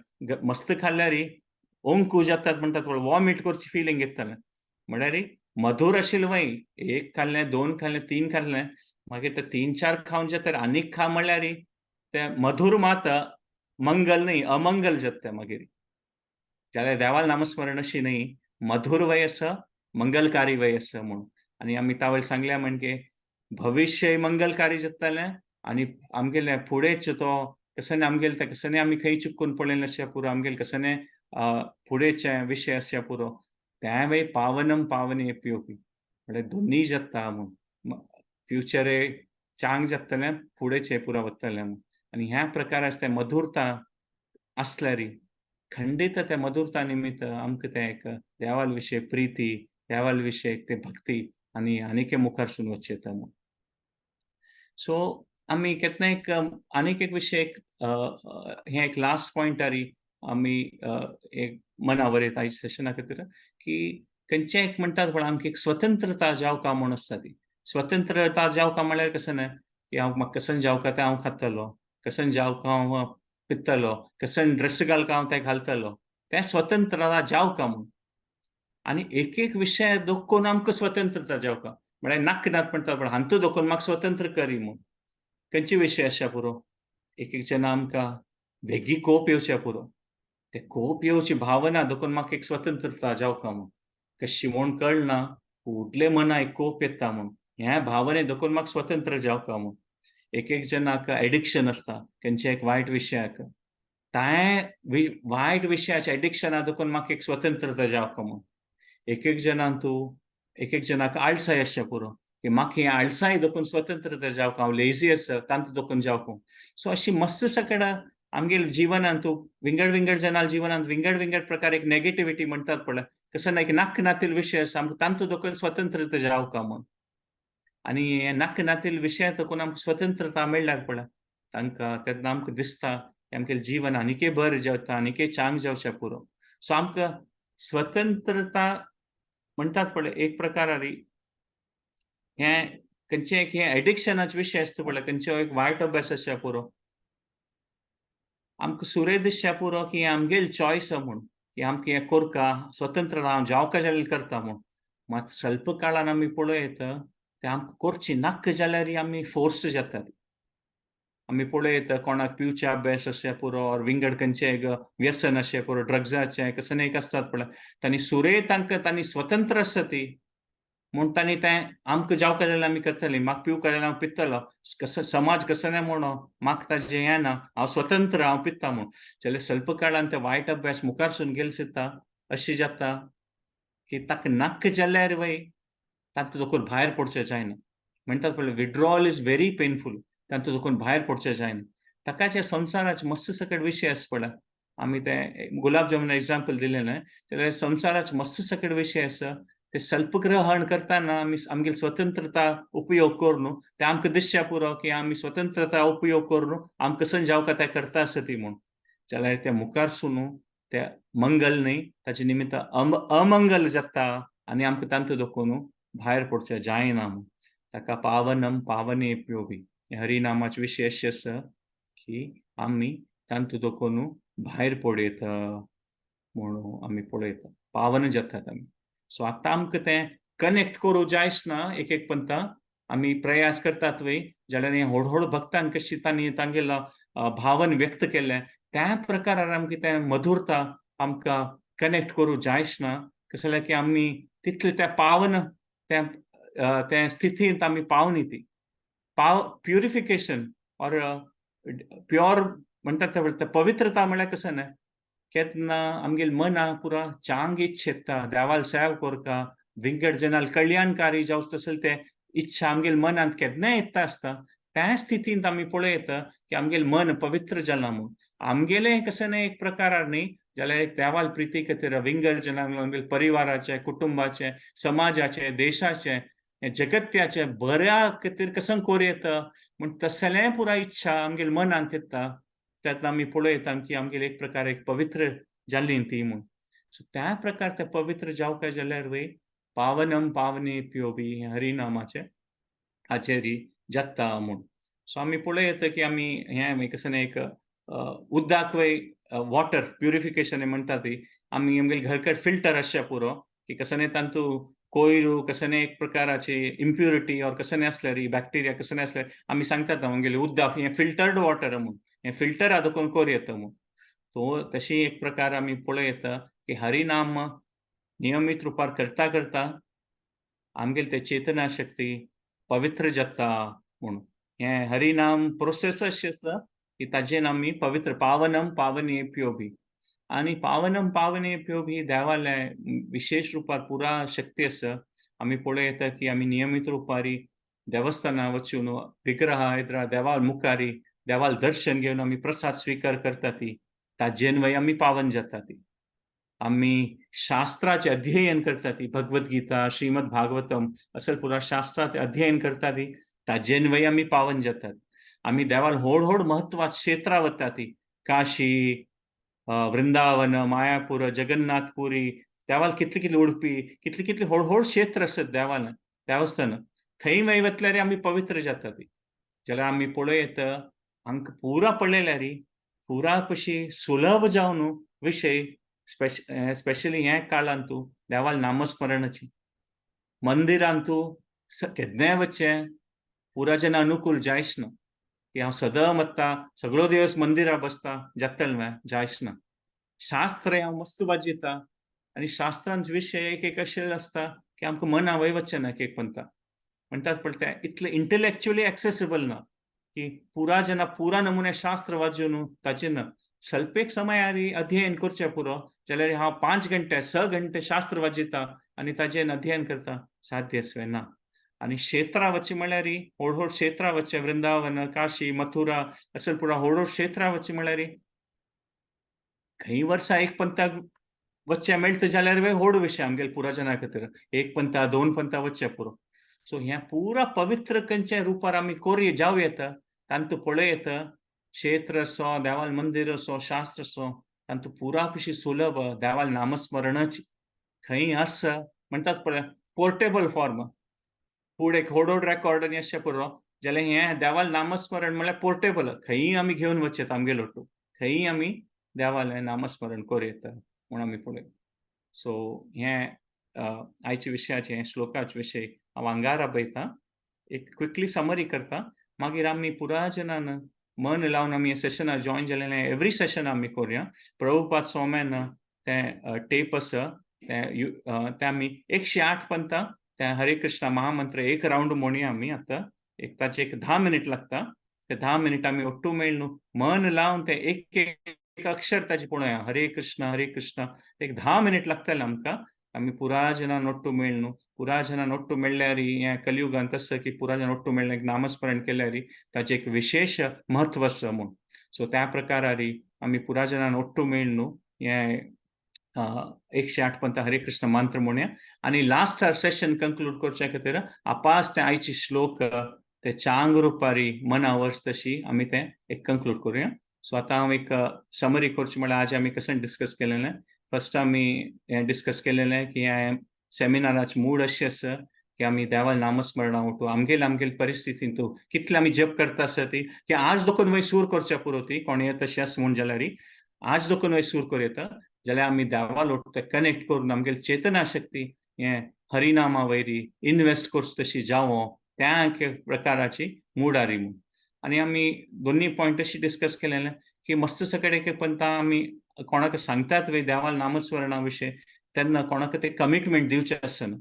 मस्त खाल्ल्यार ओंकू जातात म्हणटात पळय, वॉमीट करची फिलींग येतलें. म्हळ्यार मधुर आशिल्लें वय एक खाल्लें, दोन खाल्लें, तीन खाल्लें, मागीर ते 3-4 खावन जाल्यार आनीक खा म्हणल्यार तें मधुर मात मंगल न्हय अमंगल जाता तें मागीर. जाल्यार देवाल नामस्मरण अशी न्हय, मधुर वय आसा, मंगलकारी वय आसा म्हणून. आनी आमी तावळ सांगल्या म्हणजे भविष्यय मंगलकारी जातलें आनी आमगेले फुडेंच तो कसने आमगेले ते कसने आमी खंय चुकून पळयलें आसच्या पुरो आमगेले कसने फुडेंचे विशय आसच्या पुरो त्यावेळी पावनम पावने पिवपी म्हळ्यार दोनीय जाता म्हूण फ्युचरे चांग जातलें फुडेंचे पुरो वतलें म्हूण. आनी ह्या प्रकाराचे ते मधुरता आसल्यार खंडीत त्या मधुरता निमित्त आमकां ते एक देवाल विशय प्रिती, देवाल विशय ते भक्ती आनी आनीक मुखार वचचें येता म्हूण. सो आमी केन्ना आनीक एक विशय हें एक लास्ट पॉयंटार आमी एक मनावर येता आयज सेशना खातीर की खंयचें एक म्हणटात पळय आमकां एक स्वतंत्रता जावका म्हूण आसता ती. स्वतंत्रता जावका म्हळ्यार कशें की हांव म्हाका कसन जावका तें हांव खातलों, कसन जावका हांव पितलों, कसन ड्रेस घालका हांव तें घालतलों, तें स्वतंत्रता जावका म्हूण. आनी एक विशय दोखून आमकां स्वतंत्रता जावका म्हळ्यार नाक नात म्हणटा पळय हांतू दोखून म्हाका स्वतंत्र करी म्हूण. खंयचे विशय आसच्या पुरो एक जेन्ना आमकां वेगी कोप येवच्या पुरो ते कोप येवची भावना देखून म्हाका एक स्वतंत्रता जावका म्हूण. कशी म्हूण कळना फुडले मना एक कोप येता म्हूण ह्या भावने देखून म्हाका स्वतंत्र जावका म्हूण. एक जनाक एडिक्शन आसता खंयच्या एक वायट विशयाक वायट विशयाच्या एडिक्शना देखून म्हाका एक स्वतंत्रता जावका म्हूण. एक जनाक आळसाय आसच्या पुरो की म्हाका हें आळसाय देखून स्वतंत्रता जावका हांव लेझी आसा तांतू देखून जावका. सो अशी मस्त सकड आमगेले जिवनांत विंगड जनाल जिवनांत विंगड प्रकार एक नेगेटिविटी म्हणटात पळय कसं एक नाक नातील विशय आसा आमकां तांतू देखून स्वतंत्रता जावका म्हूण. आनी हे नाक नातील विशय देखून आमकां स्वतंत्रता मेळ्ळ्यार पळय तांकां तेन्ना आमकां दिसता आमगेलें जीवन आनीकय बरें जावता आनीकय चांग जावचें पुरो. सो आमकां स्वतंत्रता म्हणटात पळय एक प्रकारान हें खंयचें एक हें एडिक्शनाचे विशय आसता पळय खंयचो एक वायट अभ्यास आसच्या पुरो आमकां सुरय दिसच्या पुरो की हें आमगेली चॉयस म्हूण की आमकां हें कोरका स्वतंत्र हांव जावका जाल्यार करता म्हूण. मात स्वल्प काळान आमी पळयत तें आमकां करची नाका जाल्यार आमी फोर्स्ड जातात. आमी पळयत कोणाक पिवचे अभ्यास अशें पुरो और विंगड खंयचें व्यसन अशें पुरो ड्रग्साचें कसं एक आसतात पळय. तांणी सुरय तांणी स्वतंत्र आसा ती. म्हूण तांणी तें आमकां जावका जाल्यार आमी करतलीं. म्हाका पिवका जाल्यार हांव पित्तलों. समाज कसो ना म्हणो म्हाका ताजें हें ना. हांव स्वतंत्र हांव पिता म्हूण. जाल्यार स्वल्प काळान ते वायट अभ्यास मुखार सून गेले सुद्दां अशें जाता, की ताका नाका जाल्यार तातूंत देखून भायर पडचें जायना. म्हणटात पळय विथड्रॉवल इज व्हेरी पेनफूल. तातूंत देखून भायर पडचें जायना. ताकाच ह्या संवसाराचे मस्त सकट विशय आसा पळय. आमी ते गुलाब जामुन एग्जांपल दिलें न्हय, जाल्यार संवसाराचे मस्त सकट विशय आसा. ते स्वल्पग्रहण करतना आमी आमगेली स्वतंत्रता उपयोग करून ते आमकां दिसचें पुरो की आमी स्वतंत्रता उपयोग करून आमी कसन जावका तें करता आसा ती म्हूण. जाल्यार ते मुखार सून ते मंगल न्हय, ताचे निमित्त अमंगल जाता आनी आमकां तांतूं देखून भायर पडचें जायना म्हूण. ताका पावनम पावनेभ्यो बी. हरिनामाचे विशय अशें आसा की आमी तांतूं देखून भायर पडयत म्हणून आमी पळयता. पावन जातात आमी. सो आतां आमकां तें कनेक्ट करूं जायसना एक पंथां आमी प्रयास करतात वय, जाल्यार हें हळू भक्तान कशी तांगेलो भावन व्यक्त केले, त्या प्रकारान आमकां तें मधुरता आमकां कनेक्ट करूं जायसना. कसो जाल्यार की आमी तितले ते पावन ते स्थितींत आमी पावनी ती. प्युरिफिकेशन ऑर प्युअर म्हणटात ते पवित्रता म्हळ्यार कशें न्हय, केन्ना आमगेल मना पुरा चांग इच्छा देवाल सेवा कोरका, विंगड जनाल कल्याणकारी जावंच तसले ते इच्छा आमगेल मनांत केन्नाय येता आसता. त्या स्थितींत आमी पळयत की आमगेल मन पवित्र जालां म्हूण. आमगेलें कशें न्हय एक प्रकारान न्हय, जाल्यार एक देवाल प्रिती खातीर विंगड जनांक आमगेल परिवाराचे, कुटुंबाचे, समाजाचे, देशाचे, जगत्याचे बऱ्या खातीर कसन कोरयत म्हूण तसलें पुराय इच्छा आमगेल मनांत येता. त्यात आमी पळयता की आमगेली एक प्रकार एक पवित्र जाल्लीं ती म्हूण. सो त्या प्रकार ते पवित्र जावका जाल्यार पावनम पावनेभ्यो बी हरिनामाचे हाचेर जाता म्हूण. सो आमी पळयत की आमी हें कशें एक उदकाक वॉटर प्युरिफिकेशन म्हणटा ती आमी आमगेले घरकार फिल्टर आसचे पुरो की कसं तांतूं कोयर कसं एक प्रकाराची इम्प्युरिटी और कसं आसल्यार बॅक्टेरिया कसं आसल्यार आमी सांगतात आमगेलें उदक हें फिल्टर्ड वॉटर म्हूण. हें फिल्टर आदोकून कोर येता म्हूण. तो तशी एक प्रकार आमी पळयत की हरिनाम नियमीत रुपार करता आमगेली ते चेतना शक्ती पवित्र जाता म्हूण. हें हरिनाम प्रोसेस अशी आसा की ताजेन आमी पवित्र पावनम पावनेभ्यो बी. आनी पावनम पावनेभ्यो बी देवालें विशेष रुपार पुरा शक्ती आसा. आमी पळयता की आमी नियमीत रुपारी देवस्थानां वचून विग्रहा इतरा देवाल मुखारी देवाल दर्शन घेवन आमी प्रसाद स्वीकार करता ती. ताजेन आमी पावन जाता ती. आमी शास्त्राचें अध्ययन करता ती भगवत गीता, श्रीमद भागवतम असल पुरा शास्त्राचें अध्ययन करता ती. ताजेन आमी पावन जातात. आमी देवाल व्हड महत्वाची क्षेत्रां वता ती. काशी, वृंदावन, मायापूर, जगन्नाथपुरी, देवाल कितले उडपी, कितले व्हड क्षेत्र आसात देवालां, देवस्थानां. थंय वतल्यार आमी पवित्र जाता ती. जाल्यार आमी पळयत आमकां पुरा पळयल्यार पुरा कशी सुलभ जावन विशय स्पेशली ह्या काळांत देवाल नामस्मरणाची. मंदिरांत केन्नाय वचचें पुरा जन अनुकूल जायसना की हांव सदां वता, सगळो दिवस मंदिरांत बसता जातलें जायसना. शास्त्र हांव मस्त वाजयता आनी शास्त्रांचे विशय एक अशे आसता की आमकां मना वय वचचें ना एक पंथां. म्हणटात पळय ते इतले इंटलेक्चुअली एक्सेसिबल ना की पुरा नमुने शास्त्र वाजून ताचेर स्वल्पेक समयार अध्ययन करचें पुरो जाल्यार हांव 5 घंटे 6 घंटे शास्त्र वाजयता आनी ताजेर अध्ययन करता साध्य ना. आनी क्षेत्रां वचचें म्हळ्यार व्हड क्षेत्रां वचचें वृंदावन, काशी, मथुरा अशें पुरा व्हड क्षेत्रां वचचें म्हळ्यार खंय वर्सां एक पंथाक वचचें मेळटा जाल्यार व्हड विशय आमगेल्या पुरा जनां खातीर. 1 पंथा 2 पंथा वचचें पुरो. सो हें पुरा पवित्र खंयच्या रुपार आमी कोरया जावं येता तांतूं पळयत क्षेत्र असो, देवाल मंदिर असो, शास्त्र असो तांतूं पुरा कशी सुलभ देवाल नामस्मरणाची खंय आसा म्हणटात पळय पोर्टेबल फॉर्म. फूड एक व्हड रेकॉर्ड आनी अशें पुरो जाल्यार हें देवाल नामस्मरण म्हळ्यार पोर्टेबल. खंय आमी घेवन वचत आमगेलो खंय आमी देवालें नामस्मरण कोरूं येता. म्हूण आमी पळय. सो हे आयच्या विशयाचे हे श्लोकाचे विशय हांव हांगा राबयतां. एक क्विकली समरी करता. मागीर आमी पुरायजनान मन लावन आमी हे सेशनार जॉइन जालेले एवरी सेशन आमी करुया. प्रभुपाद स्वाम्यान ते टेप आसा ते आमी 108 पंथां ते हरे कृष्णा महामंत्र एक राउंड म्हणुया आमी आतां. ताचे एक 10 मिनिट लागता. ते 10 मिनिट आमी ओट्टू मेळ न्हू मन लावन ते एक अक्षर ताचे पळोवया. हरे कृष्णा एक 10 मिनिट लागतले आमकां. आमी पुरायजनान ओट्टू मेळ न्हू पुरायजनान ओट्टू मेळ्ळ्यार हे कलियुगांत आसा की पुरायजन ओट्टू मेळ्ळें एक नामस्मरण केल्यार ताचें एक विशेष महत्व आसा म्हूण. सो त्या प्रकारार आमी पुरायजनान ओट्टू मेळ न्हू हे 108 पंथां हरे कृष्ण मंत्र म्हणुया आनी लास्ट सेशन कंक्लूड करचे खातीर आपास ते आयचे श्लोक ते चांग रुपारी मना वर्स तशी आमी ते एक कंक्लूड करुया. सो आतां हांव एक समरी करची म्हळ्यार आज आमी कशें डिस्कस केलेलें. फर्स्ट आमी हें डिस्कस केलेलें की हे सेमिनाराचें मूड अशें आसा की आमी देवा नामस्मरणां उठू आमगेल परिस्थितीन तूं कितले आमी जप करता आसा ती की आज दोकून वय सूर करच्या पुरो ती कोणें तशें आसा म्हूण जाल्यार आज दोकून वय सूर कर येता जाल्यार आमी देवा लोट ते कनेक्ट करून आमगेली चेतना शक्ती हे हरिनामा वयरी इन्वेस्ट कोर्स तशी जावो त्या प्रकाराची मुडारी म्हूण. आनी आमी दोनी पॉयंट अशी डिस्कस केलेलें की मस्त सकट एक पंथां आमी कोणाक सांगतात वय देवा नामस्मरणा विशय तेन्ना कोणाक ते कमिटमेंट दिवचें आसना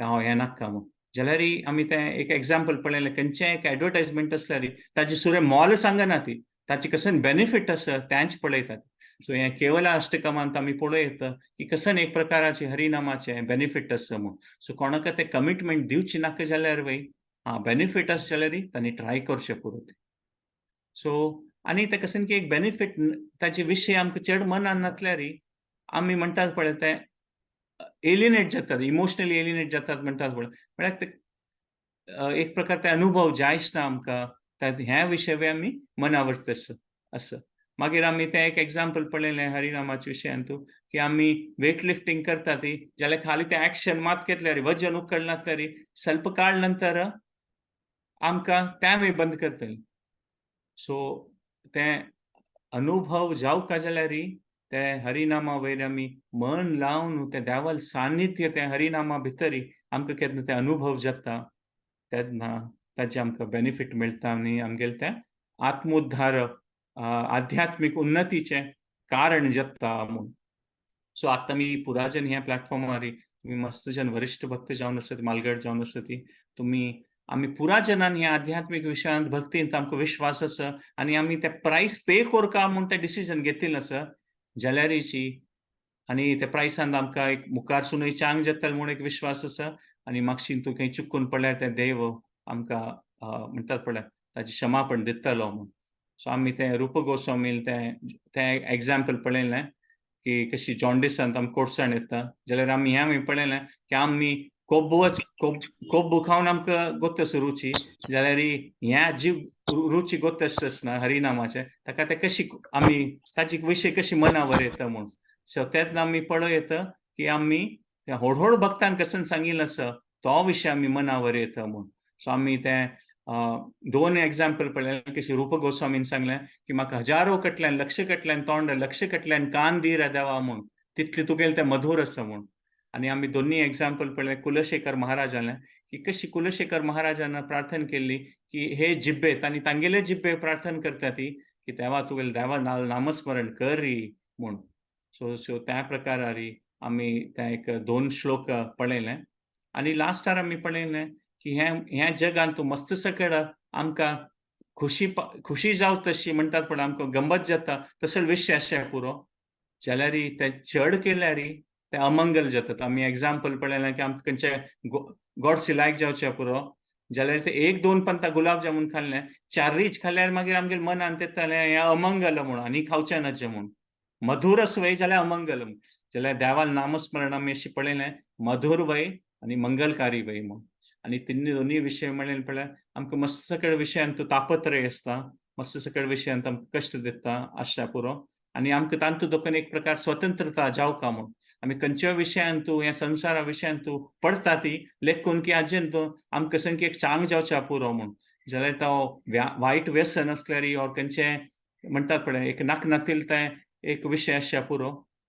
हांव हें नाका म्हूण. जाल्यार आमी तें एक एग्जाम्पल पळयलें खंयचें एक एडवर्टायजमेंट आसल्यार ताची सुरे मोल सांगना ती ताची कसन बेनिफीट आसा तेंच पळयतात. सो हे केवल अष्टकमांत आमी पळयत की कसन एक प्रकाराचे हरिनामाचे बेनिफीट आसा म्हूण. सो कोणाक ते कमिटमेंट दिवची नाका जाल्यार वय बेनिफीट आसा जाल्यार तांणी ट्राय करचें पुरो. सो आनी ते कसन की एक बेनिफीट ताचे विशय आमकां चड मनान नासल्यार आमी म्हणटात पळय ते एलिनेट जातात इमोशनली एलिनेट जातात म्हणटात पळय म्हळ्यार ते एक प्रकार ते अनुभव जायच ना आमकां ह्या विशय आमी मनावर आसा. मागीर आमी ते एक एग्जाम्पल पळयलें हरिनामाच्या विशयांतू की आमी वेट लिफ्टिंग करता ती जाल्यार खाली ते एक्शन मात घेतल्यार वजन उखलनातल्यार ಸ್ವಲ್ಪ काळ नंतर आमकां त्या बंद करतली. सो ते अनुभव जावका जाल्यार ते हरिनामा वयर आमी मन लावन ते देवाल सान्निध्य ते हरिनामा भितर आमकां केन्ना ते अनुभव जाता तेन्ना ताचे आमकां बेनिफीट मेळटा आनी आमगेले ते आत्मोद्धार आध्यात्मिक उन्नतीचें कारण जाता म्हूण. सो आतां आमी पुरायजन ह्या प्लॅटफॉर्मार तुमी मस्त जन वरिश्ठ भक्त जावन आसात मालगड जावन आसा ती तुमी आमी पुरायजनान ह्या आध्यात्मिक विशयांत भक्तींत आमकां विश्वास आसा आनी आमी ते प्रायस पे करता म्हूण तें डिसिजन घेतिल्लें आसा जाल्यार आनी त्या प्रायसान आमकां एक मुखार सुनूय चांग जातले म्हूण एक विश्वास आसा आनी मागशीं तूं खंय चुकून पडल्यार ते देव आमकां म्हणटात पळय ताचें क्षमापण दितलो म्हूण. सो आमी ते रूप गोस्वामील ते एग्जाम्पल पळयलें की कशी जॉन्डिसांत आमी कोर्साण येता जाल्यार आमी हें पळयलें की आमी कोब्बू खावन आमकां गोत्तस रुची जाल्यार ह्या जीव रुची गोत्तस आसना हरिनामाचे ताका ते कशी आमी ताची विशय कशी मनावर येता म्हूण. सो तेन्ना आमी पळयत की आमी व्हड भक्तान कसन सांगिल्लें आसा तो विशय आमी मनावर येता म्हूण. सो आमी ते 2 एग्जाम्पल पळयलें कशी रूप गोस्वामीन सांगलें की म्हाका हजारो कटल्यान लक्ष कटल्यान तोंड लक्ष कटल्यान कान दी रे देवा म्हूण तितलें तुगेलें तें मधुर आसा म्हूण. आनी आमी दोनी एग्जाम्पल पळयलें कुलशेखर महाराजालें की कशी कुलशेखर महाराजान प्रार्थना केल्ली की हे जिब्बे तांणी तांगेले जिब्बे प्रार्थना करता ती की देवा तुगेलें देवा नामस्मरण कर री म्हूण. सो त्या प्रकारार आमी ते एक 2 श्लोक पळयले आनी लास्टार आमी पळयलें की ह्या जगांत तूं मस्त सकट आमकां खुशी जावं तशी म्हणटात पळय आमकां गंमत जाता तसलो विशय आसचे पुरो जाल्यार ते चड केल्यार ते अमंगल जातात. आमी एग्जाम्पल पळयलें की आमकां खंयचे गॉड्स लायक जावचे पुरो जाल्यार ते 1-2 पंथां गुलाब जामून खाल्लें 4 रीच खाल्यार मागीर आमगेलें मनान तेंतलें हें अमंगल म्हूण आनी खावचें न्हय म्हूण. मधुर वय जाल्यार अमंगल जाल्यार देवाल नामस्मरण आमी अशें पळयलें मधुर वय आनी मंगलकारी वय म्हूण. आनी दोनी विशय म्हणलें पळय आमकां मस्त सकट विशयांत तापत्रय आसता मस्त सकट विशयांत आमकां कश्ट दिता आसच्या पुरो आनी आमकां तांतू दोकून एक प्रकार स्वतंत्रता जावका म्हूण. आमी खंयच्याय विशयांत ह्या संवसारा विशयांत पडटा ती लेखून की हाजेन आमकां संख्य एक चांग जावच्या पुरो म्हूण जाल्यार तो वायट व्यसन आसल्यार ऑर खंयचें म्हणटात पळय एक नाक नातिल तें एक विशय आसच्या पुरो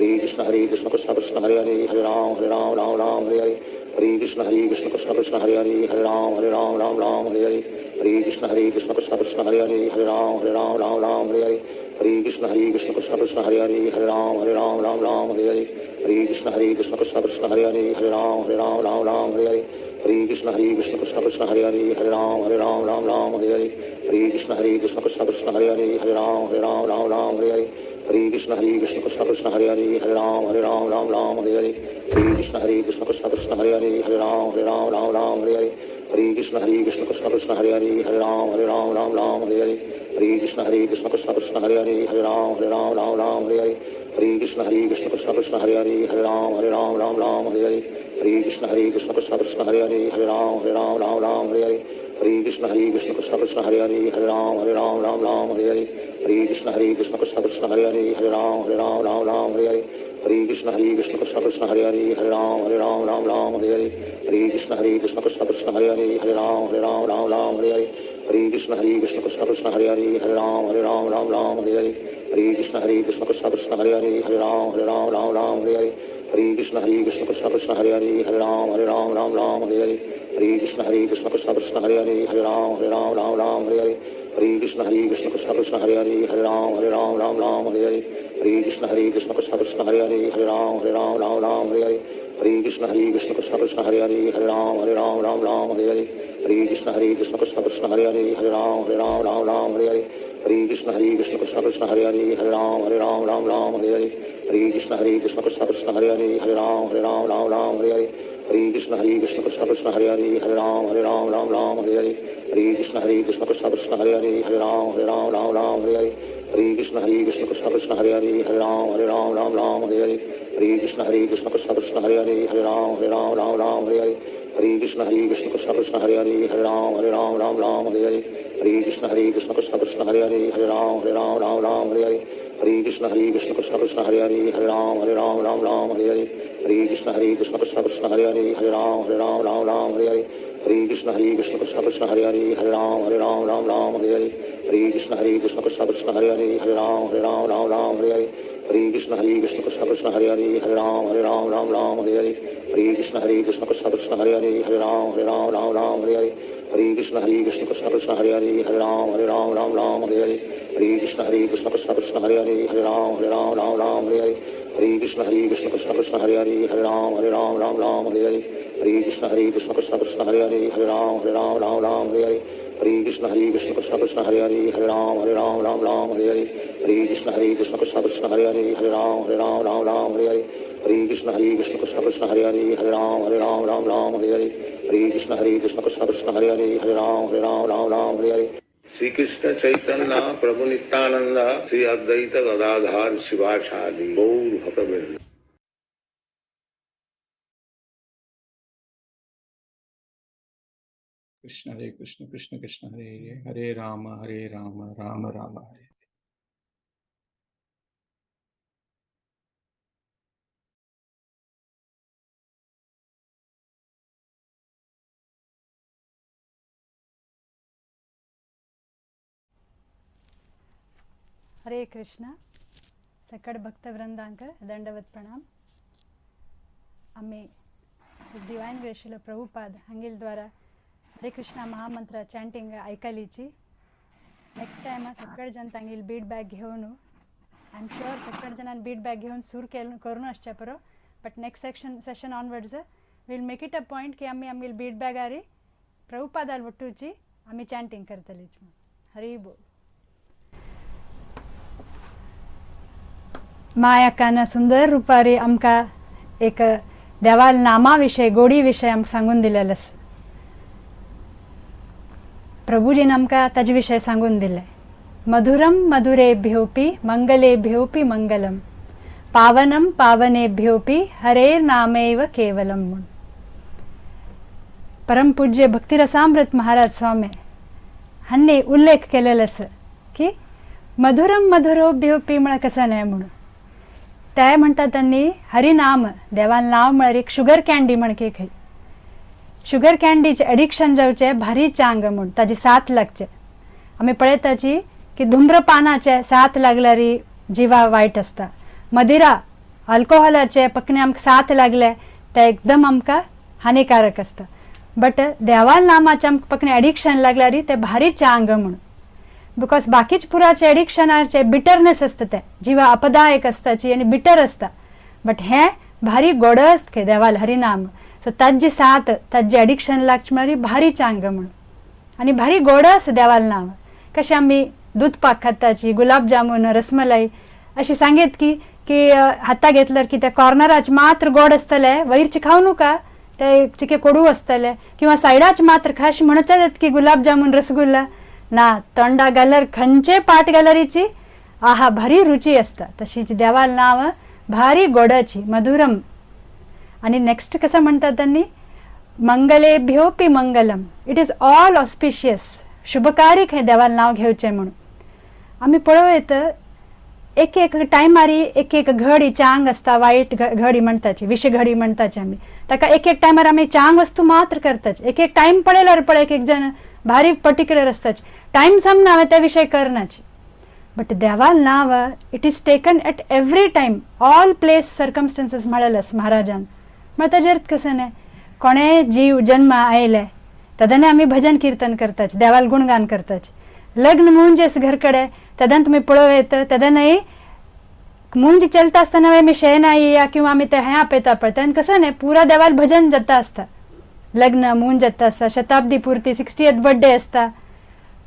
हरे कृष्ण कृष्ण कृष्ण हरे हरे हरे राम राम राम हरे हरे हरे कृष्ण कृष्ण कृष्ण हरे हरे हरे राम राम हरे हरे हरे कृष्ण कृष्ण कृष्ण हरे हरे हरे राम हरे हरे हरे कृष्ण कृष्ण कृष्ण हरे हरे हरे राम हरे हरे हरे कृष्ण कृष्ण कृष्ण हरे हरे हरे राम हरे हरे हरे कृष्ण कृष्ण कृष्ण हरे हरे हरे राम हरे हरे हरे कृष्ण कृष्ण कृष्ण हरे हरे हरे राम हरे हरे हरे कृष्ण कृष्ण कृष्ण हरे हरे हरे राम हरे हरे हरे कृष्ण कृष्ण कृष्ण कृष्ण हरे हरे हरे राम हरे हरे हरे कृष्ण कृष्ण कृष्ण हरे हरे हरे राम हरे हरे हरे कृष्ण कृष्ण कृष्ण कृष्ण हरे हरे हरे राम हरे हरे हरे कृष्ण कृष्ण कृष्ण कृष्ण हरे हरे हरे राम हरे हरे हरे कृष्ण कृष्ण कृष्ण कृष्ण हरे हरे हरे राम हरे हरे हरे कृष्ण कृष्ण कृष्ण कृष्ण हरे हरे हरे राम हरे हरे हरे कृष्ण कृष्ण कृष्ण कृष्ण हरे हरे हरे राम हरे हरे हरे कृष्ण कृष्ण कृष्ण कृष्ण हरे हरे हरे राम हरे हरे हरे कृष्ण कृष्ण कृष्ण कृष्ण हरे हरे हरे राम हरे हरे हरे कृष्ण कृष्ण कृष्ण कृष्ण हरे हरे हरे राम हरे हरे हरे कृष्ण कृष्ण कृष्ण कृष्ण हरे हरे हरे राम हरे हरे हरे कृष्ण कृष्ण कृष्ण कृष्ण हरे हरे हरे राम हरे हरे हरे कृष्ण कृष्ण कृष्ण कृष्ण हरे हरे हरे राम हरे हरे हरे कृष्ण कृष्ण कृष्ण कृष्ण हरे हरे हरे राम हरे हरे हरे कृष्ण कृष्ण कृष्ण कृष्ण हरे हरे हरे राम हरे हरे हरे कृष्ण कृष्ण कृष्ण कृष्ण हरे हरे हरे राम हरे हरे हरे कृष्ण कृष्ण कृष्ण कृष्ण हरे हरे हरे राम हरे हरे हरे कृष्ण कृष्ण कृष्ण कृष्ण हरे हरे हरे राम हरे हरे हरे कृष्ण कृष्ण कृष्ण कृष्ण हरे हरे हरे राम हरे हरे हरे कृष्ण कृष्ण कृष्ण कृष्ण हरे हरे हरे राम हरे हरे हरे कृष्ण कृष्ण कृष्ण कृष्ण हरे हरे हरे राम हरे हरे हरे कृष्ण कृष्ण कृष्ण कृष्ण हरे हरे हरे राम हरे हरे हरे कृष्ण कृष्ण कृष्ण कृष्ण हरे हरे हरे राम हरे हरे हरे कृष्ण कृष्ण कृष्ण कृष्ण हरे हरे हरे राम हरे हरे हरे कृष्ण कृष्ण कृष्ण कृष्ण हरे हरे हरे राम हरे हरे हरे कृष्ण कृष्ण कृष्ण कृष्ण हरे हरे हरे राम हरे हरे हरे कृष्ण कृष्ण कृष्ण कृष्ण हरे हरे हरे राम हरे हरे हरे कृष्ण कृष्ण कृष्ण कृष्ण हरे हरे हरे राम हरे हरे हरे कृष्ण कृष्ण कृष्ण कृष्ण हरे हरे हरे राम हरे हरे हरे कृष्ण कृष्ण कृष्ण कृष्ण हरे हरे हरे राम हरे हरे हरे कृष्ण कृष्ण कृष्ण कृष्ण हरे हरे हरे राम हरे हरे हरे कृष्ण कृष्ण कृष्ण कृष्ण हरे हरे हरे राम हरे हरे हरे कृष्ण कृष्ण कृष्ण कृष्ण हरे हरे हरे राम हरे हरे हरे कृष्ण कृष्ण कृष्ण कृष्ण हरे हरे हरे राम हरे हरे हरे कृष्ण कृष्ण कृष्ण कृष्ण हरे हरे हरे राम हरे हरे हरे कृष्ण कृष्ण कृष्ण कृष्ण हरे हरे हरे राम हरे हरे हरे कृष्ण कृष्ण कृष्ण कृष्ण हरे हरे हरे राम हरे हरे हरे कृष्ण कृष्ण कृष्ण कृष्ण हरे हरे हरे राम हरे हरे हरे कृष्ण कृष्ण कृष्ण कृष्ण हरे हरे हरे राम हरे हरे श्री कृष्ण चैतन्य प्रभु नित्यानंद श्री अद्वैत गदाधार शिवाचार्य गौर भक्तवृंद। कृष्ण कृष्ण कृष्ण हरे हरे हरे राम राम राम हरे। हरे कृष्ण सकड़ भक्त वृंदांक दंडवत प्रणाम. आम्ही डिवाइन ग्रेशियल प्रभुपाद हंगेल द्वारा हरे कृष्णा महामंत्र चॅन्टिंग ऐकलीची. नेक्स्ट टाइम सकड जन तांगेल फीडबॅक घेऊन आय एम श्योर सकड जनान फीडबॅक घेऊन सूर करून असच्या परो but next session onwards will make it a point की आम्ही आमगेल फीडबॅक आरी प्रभुपादाल वट्टूची आम्ही चॅन्टिंग करतलीच. हरी बोल. माया काना सुंदर रुपारी आमका एक देवाल नामा विषय गोडी विषय आमकां सांगून दिलेलस. प्रभुजीन आमकां ताजे विशय सांगून दिले. मधुरम मधुरेभ्योपि मंगलेभ्योपि मंगलम पावनम पावनेभ्योपि हरेर नामेव केवलम. परम पूज्य भक्तिरसामृत महाराज स्वामी हांनी उल्लेख केलेलस की मधुरम मधुरोभ्योपि म्हळ्यार कसं नाही म्हणून. ते म्हणतात त्यांनी हरिनाम देवाल नाव म्हळ्यार एक शुगर कॅन्डी म्हणके खंय. शुगर कॅन्डीचे एडिक्शन जावचे भारी चांग म्हूण ताजी साथ लागचे. आमी पळयताची की धुम्रपानाचे साथ लागल्यार जिवा वायट आसता. मदिरा अल्कोहोलाचे पकणे आमकां साथ लागले ते एकदम आमकां हानिकारक असता. बट देवाल नामाचे आमकां पकणे एडिक्शन लागल्यार ते भारी चांग म्हणून. बिकॉज बाकीच पुराचे एडिक्शनाचे बिटरनेस असता, ते जिवा अपदायक असताची आणि बिटर असता. बट हे भारी गोड असत खंय देवाल हरिनाम. सो ताजी साथ ताजे एडिक्शन लागचे म्हळ्यार भारी चांग म्हणून. आणि भारी गोड आसा देवाल नांव. कशें आमी दूध पाक खाताची, गुलाब जामून, रसमलाई अशी सांगेत की की हाता घेतल्यार की त्या कॉर्नराचे मात्र गोड असतले, वयरचे खाऊ नका ते चिके कोडू असतले, किंवा सायडाचे मात्र खा अशी म्हणत की गुलाब जामून रसगुल्ला ना, तोंडा घाल्यार खंयचे पाट घाल्यारीची आहा भारी रुची असता. तशीच देवाल नाव भारी गोडाची, मधुरम. आणि नेक्स्ट कसं म्हणतात त्यांनी, मंगलेभ्योपि मंगलम. इट इज ऑल ऑस्पिशियस, शुभकार्यक हे देवाल नाव घेवचे म्हणून. आम्ही पळयत एक एक टायमारी एक एक घडी चांग असता, वाईट घडी म्हणताची, विष घडी म्हणताची आम्ही ताका एक एक टायमार आम्ही चांग वस्तू मात्र करताच. एक एक टाइम पळयल्यार पळय एक एक जण भारी पर्टिक्युलर असताच, टाइम समना हांवें त्या विशय करनाची. बट देवाल नाव it is taken at every time, all place circumstances म्हळेलस महाराजान. म्हळ्यार ताजेर कसं नाही, कोणे जीव जन्म आयले तदने आम्ही भजन कीर्तन करताच, देवाल गुणगान करताच. लग्न मुंजेस घरकडे तदन तुम्ही पळयत तदनही मुंज चलता असताना आम्ही शेणाई या किंवा आम्ही ते हें आपयता पळय तेन्ना कसं नाही पुरा देवाल भजन जाता असता. लग्न मुंज जाता असता, शताब्दी पुर्ती 60th बर्थडे असता,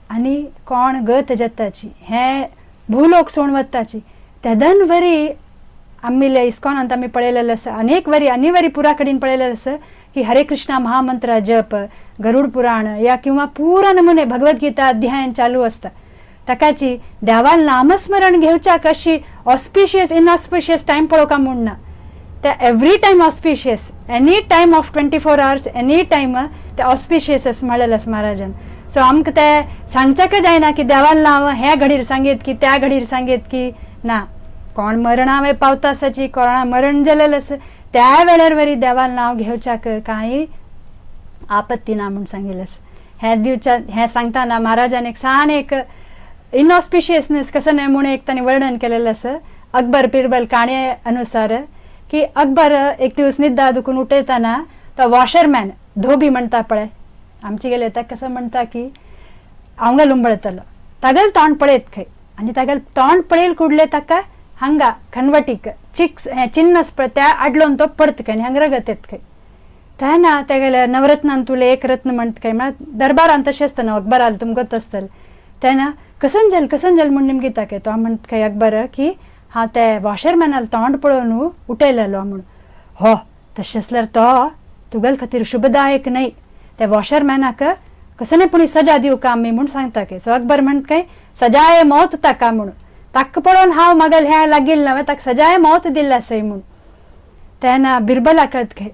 आणि कोण गत जाताची हे भूलोक सोडून वताची. तेदन वरी आम्ही इस्कॉनांत आम्ही पळयलेलं आसा, अनेक वरी आनी वरी पुरा कडेन पळयलेलं आसा की हरे कृष्णा महामंत्र जप, गरुड पुराण या किंवा पुरा नमुने भगवद्गीता अध्यायन चालू असता. ताकाची देवाल नामस्मरण घेवच्या कशी ऑस्पिशियस इनऑस्पिशियस टाइम पळोवका म्हूण ना, ते every time auspicious, any time of 24 hours any time ते ऑस्पिशियस म्हळेलें महाराजान. सो आमकां ते सांगच्याक जायना की देवाल नांव ह्या घडीर सांगेत की त्या घडीर सांगेत की ना. कोण मरणा वे पावता आसाची, कोणा मरण जालेलें आसा त्या वेळार वरी देवाल नांव घेवच्याक कांय आपत्ती ना म्हूण सांगिल्लें. हे दिवच्या हे सांगताना महाराजान एक सान एक इनऑस्पिशियसनेस कसं नाही म्हणून एक ताणें वर्णन केलेलं आसा अकबर बिरबल काणे अनुसार की अकबर एक दिवस निद्दा दुखून उठयताना तो वॉशरमॅन धोबी म्हणता पळय आमची गेले ताका कसं म्हणता की अवंगल उंबळतलो, तागल तोंड पळयत खंय, आनी तागल तोंड पळयल कुडले ताका हांगा खणवटीक चिक्स हे चिन्नस पळय त्या आडलोन तो पडत खंय आनी हांगा रगत येत खंय. तेन्ना तेगेले नवरत्नान तुले एक रत्न म्हणत खंय म्हळ्यार दरबारान तशें आसता न्हू, अकबराल तुमकां गत आसतलें. तेन्ना कसंजल म्हूण निमगीता खंय तो म्हणत खंय अकबर की हांव ते वॉशरमॅनाल तोंड पळोवन उठयलेलो म्हणून. हो तशें आसल्यार तो तुगेल खातीर शुभदायक न्हय, त्या वॉशरमॅनाक कसलेपणी सजा दिवका आमी म्हूण सांगता खंय. सो अकबर म्हणत खंय सजाय मौत ताका म्हणून, ताका पळोवन हांव म्हागेल हें लागिल्लें हांवें ताका सजाय मौत दिल्ला सय म्हूण. तेन्ना बिरबला कळत खंय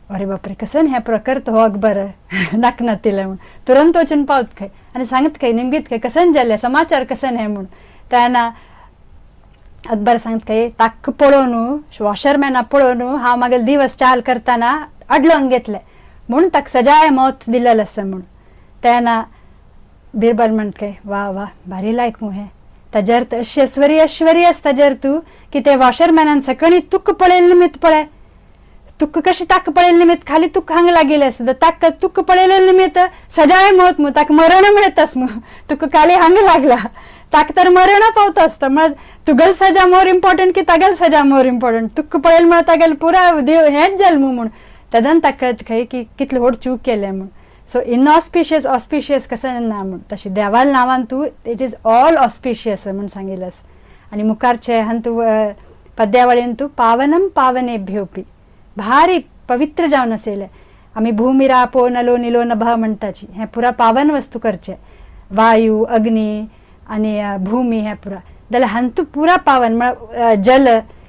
अरे बापरे कसन हें प्रकर्त हो अकबर नाकनातिलें म्हूण तुरंत वचून पावत खंय आनी सांगत खंय निमगीत खंय कसन जालें समाचार कसन हें म्हूण. तेन्ना अकबर सांगत खंय ताका पळोवन वॉशरमॅना पळोवन हांव म्हागेल दिवस चाल करतना आडलोन घेतलें म्हणून ताका सजाय मौत दिलेलें आसा म्हूण. तेन्ना बिरबल म्हणत खंय वा वा भारी लायक मू हें. ताजेर ऐश्वर्य आसा ताजेर तूं की ते वॉशरमॅनान सकळी तुका पळयले निमित्त पळय, तुका कशें ताका पळयले निमित्त खाली तुका हांगा लागिल्लें आसा, ताका तुका पळयले निमित्त सजाय मौत मू, ताका मरण मेळटास मू, तुका खाली हांगा लागला, ताका तर मरण पावता आसता. म्हळ्यार तुगेल सजा मोर इम्पॉर्टंट की तागेल सजा मोर इम्पॉर्टंट, तुका पळयलें म्हळ्यार तागेल पुरा देव हेंच जालें मू म्हूण. तेदन ताका कळत खंय की कितलें व्हड चूक केलें म्हूण. सो इनऑस्पिशियस ऑस्पिशियस कसं ना म्हूण तशें देवाल नांवान तूं इट इज ऑल ऑस्पिशियस म्हूण सांगिल्लें. आनी मुखारचे हान तूं पद्यावळीन तूं पावनम पावनेभ्योपी भारी पवित्र जावन आसलें. आमी भूमिरा पो नलो निलो नभ म्हणटाची हें पुरा पावन वस्तू करचें, वायू अग्नी आनी भूमी हें पुरा जाल्यार हान तूं पुरा पावन म्हळ्यार जल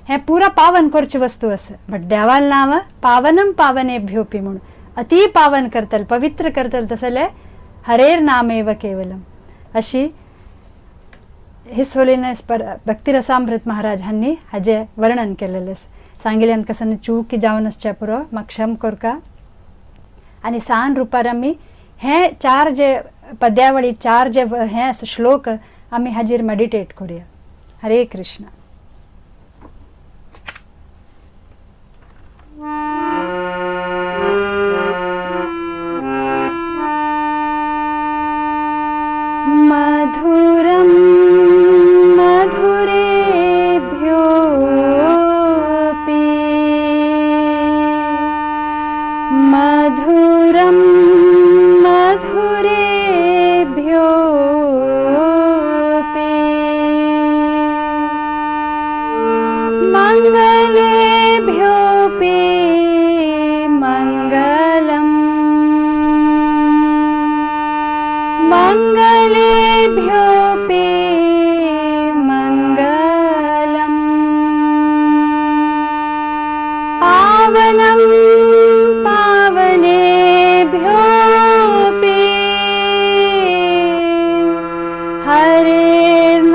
हें पुरा पावन करची वस्तू आसा. बट देवाल नांव पावनम पावनेभ्योपी म्हणून अति पावन करतल पवित्र करतल तसले हरेर नामेव केवलम अशी हिस होलिनेस भक्तिरसामृत महाराज हांनी हाजें वर्णन केलेलें. सांगिल्ल्यान कसं चूक जावन आसचें पुरो म्हाका क्षम करका. आनी सान रुपार आमी हे 4 जे पद्यावळी 4 जे हे श्लोक आमी हाजेर मेडिटेट करुया. हरे कृष्ण. पावनं पावनेभ्योऽपि हरेर्नामैव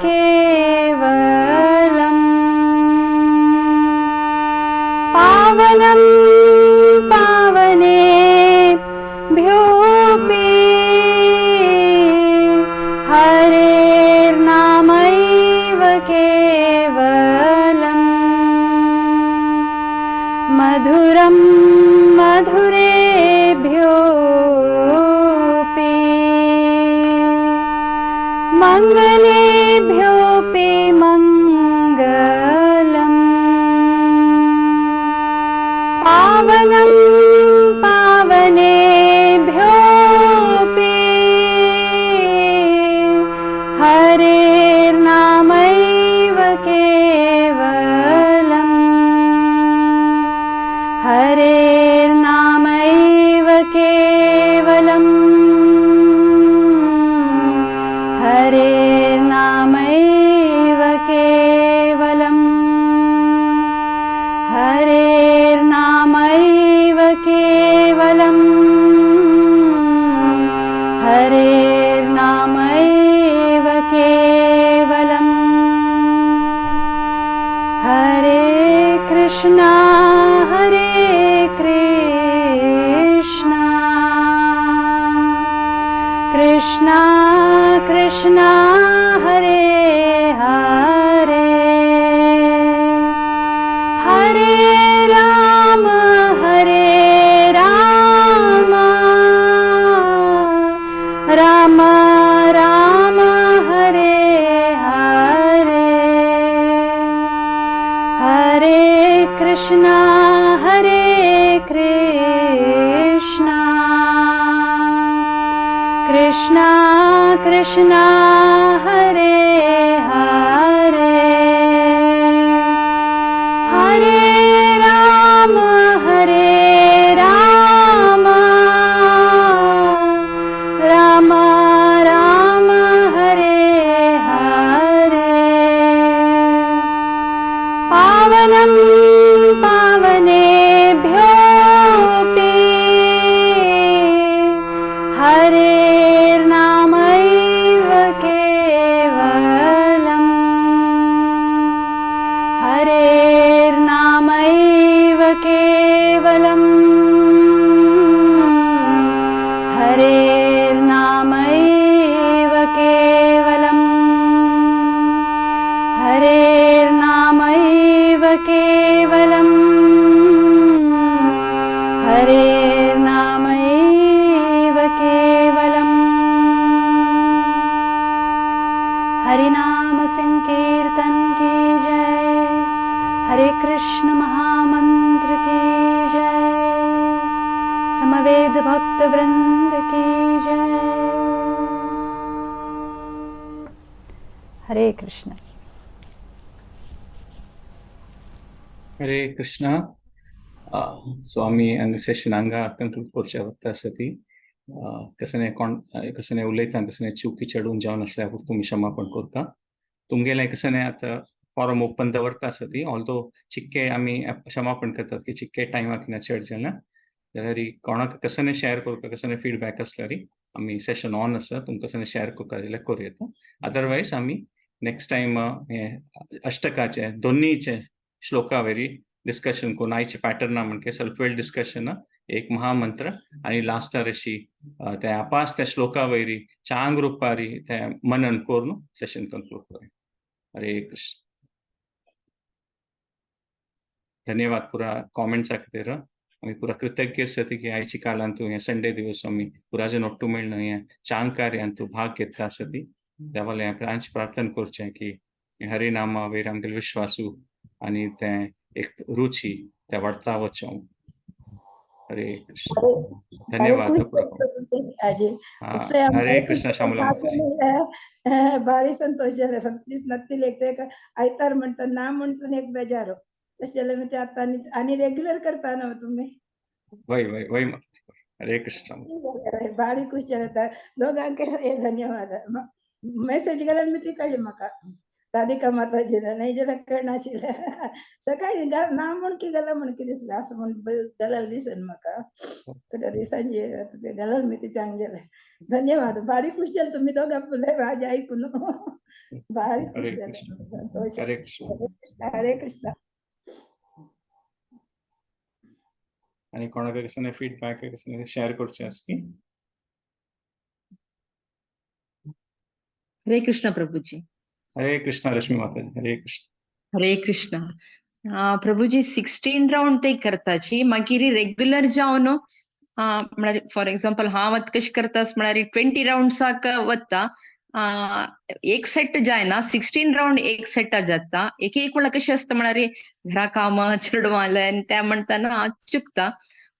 केवलम् पावनं पावनेभ्योऽपि हरेर्नामैव केवलम् मधुरं मधुरेभ्योऽपि मङ्गलेभ्योऽपि मङ्गलम् पावनं पावनेभ्योऽपि हरेर्नामैव केवलम् हरेर्नामैव केवलम् हरेर्नामैव केवलम् हरेर्नामैव केवलम् हरेर्नामैव केवलम् हरे कृष्णा कृष्णा कृष्णा हरे हरे हरे राम राम राम हरे हरे हरे कृष्णा कृष्णा कृष्णा हरे हरे हरे राम राम राम हरे हरे पावनं पावनेभ्योऽपि हरेर्नामैव केवलम् हरेर्नामैव केवलम् हरेर्नामैव केवलम् हरेर्नामैव केवलम् हरेर्नामैव केवलम् हरिनाम संकीर्तन की जय हरे कृष्ण महामंत्र की जय समवेद भक्त वृंद की जय हरे कृष्ण हरे कृष्ण स्वामी आणि सेशन हांगा कंक्लूड करचे वता सती कसने उलयता कसने चुकी चढून जावन आसल्यार तुमी क्षमापण करता तुमगेले कसने आतां फॉरम ओपन दवरता आसती ऑल्दो चिक्के आमी क्षमापण करतात की चिक्के टायमाक ना चड जाल्यार जाल्यार कोणाक कसने शेअर करता कसने फीडबॅक आसल्यार आमी सेशन ऑन आसा तुमकां कसने शेअर करता जाल्यार करूं येता अदरवायज आमी नेक्स्ट टायम अष्टकाचे दोन्हीचे श्लोकावरी डिस्कशन करून आयचे पॅटर्ना म्हणजे सल्फवेल डिस्कशन एक महामंत्र आणि लास्टार अशी ते आपास त्या श्लोकावरी चांग रुपारी ते मनन करून सेशन कंक्लूड करें हरे कृष्ण धन्यवाद पूरा कॉमेंट्स खातीर आमी पूरा कृतज्ञ आसता की आयची कालान तूं हे संडे दिवस आमी पुरा जन एकटू मेळून हे चांग कार्यान तूं भाग घेतला आसती देवाले हांवें प्रार्थना करचें की हरिनामा वयर आमगेलो विश्वासू आनी ते एक रुची ते वाडता वचों हरे कृष्ण धन्यवाद हरे कृष्ण श्यामला भारी संतोष झाला प्लीज नक्की लेखते आयतार म्हणता ना म्हणतो एक बेजारो तशें मी ते आता आणि रेग्युलर करता ना तुम्ही वय वय वय हरे कृष्ण भारी खुश झाला दोघांक धन्यवाद मेसेज केल्यार मी ती कळली म्हाका राधिका माताजीला नाही ज्याला कळनाशिल्ले सकाळी ना म्हण की गला म्हण की दिसलं असं म्हण घालायला दिसन म्हाका कडे सांजे ते घालाल मी तिच्या अंगेला. धन्यवाद. भारी खुश झाले तुम्ही दोघा फुले भाजी ऐकून. भारी खुश हरे झाले. कृष्ण संतोष. हरे कृष्ण. हरे कृष्ण. आणि कोणाकडे कसं फीडबॅक कसं शेअर करचे की हरे कृष्ण प्रभुजी. हरे कृष्ण रश्मी माताजी. हरे कृष्ण. हरे कृष्ण. प्रभुजी 16 राउंड ते करताची मागीर रेग्युलर जावन म्हळ्यार फॉर एक्झाम्पल हांव आतां कशें करतास म्हळ्यार 20 राउंड्साक वता एक सेट जायना 16 राउंड एक सेटा जाता एक वेळा कशें आसता म्हळ्यार घरा कामां चेडवां त्या म्हणटाना चुकता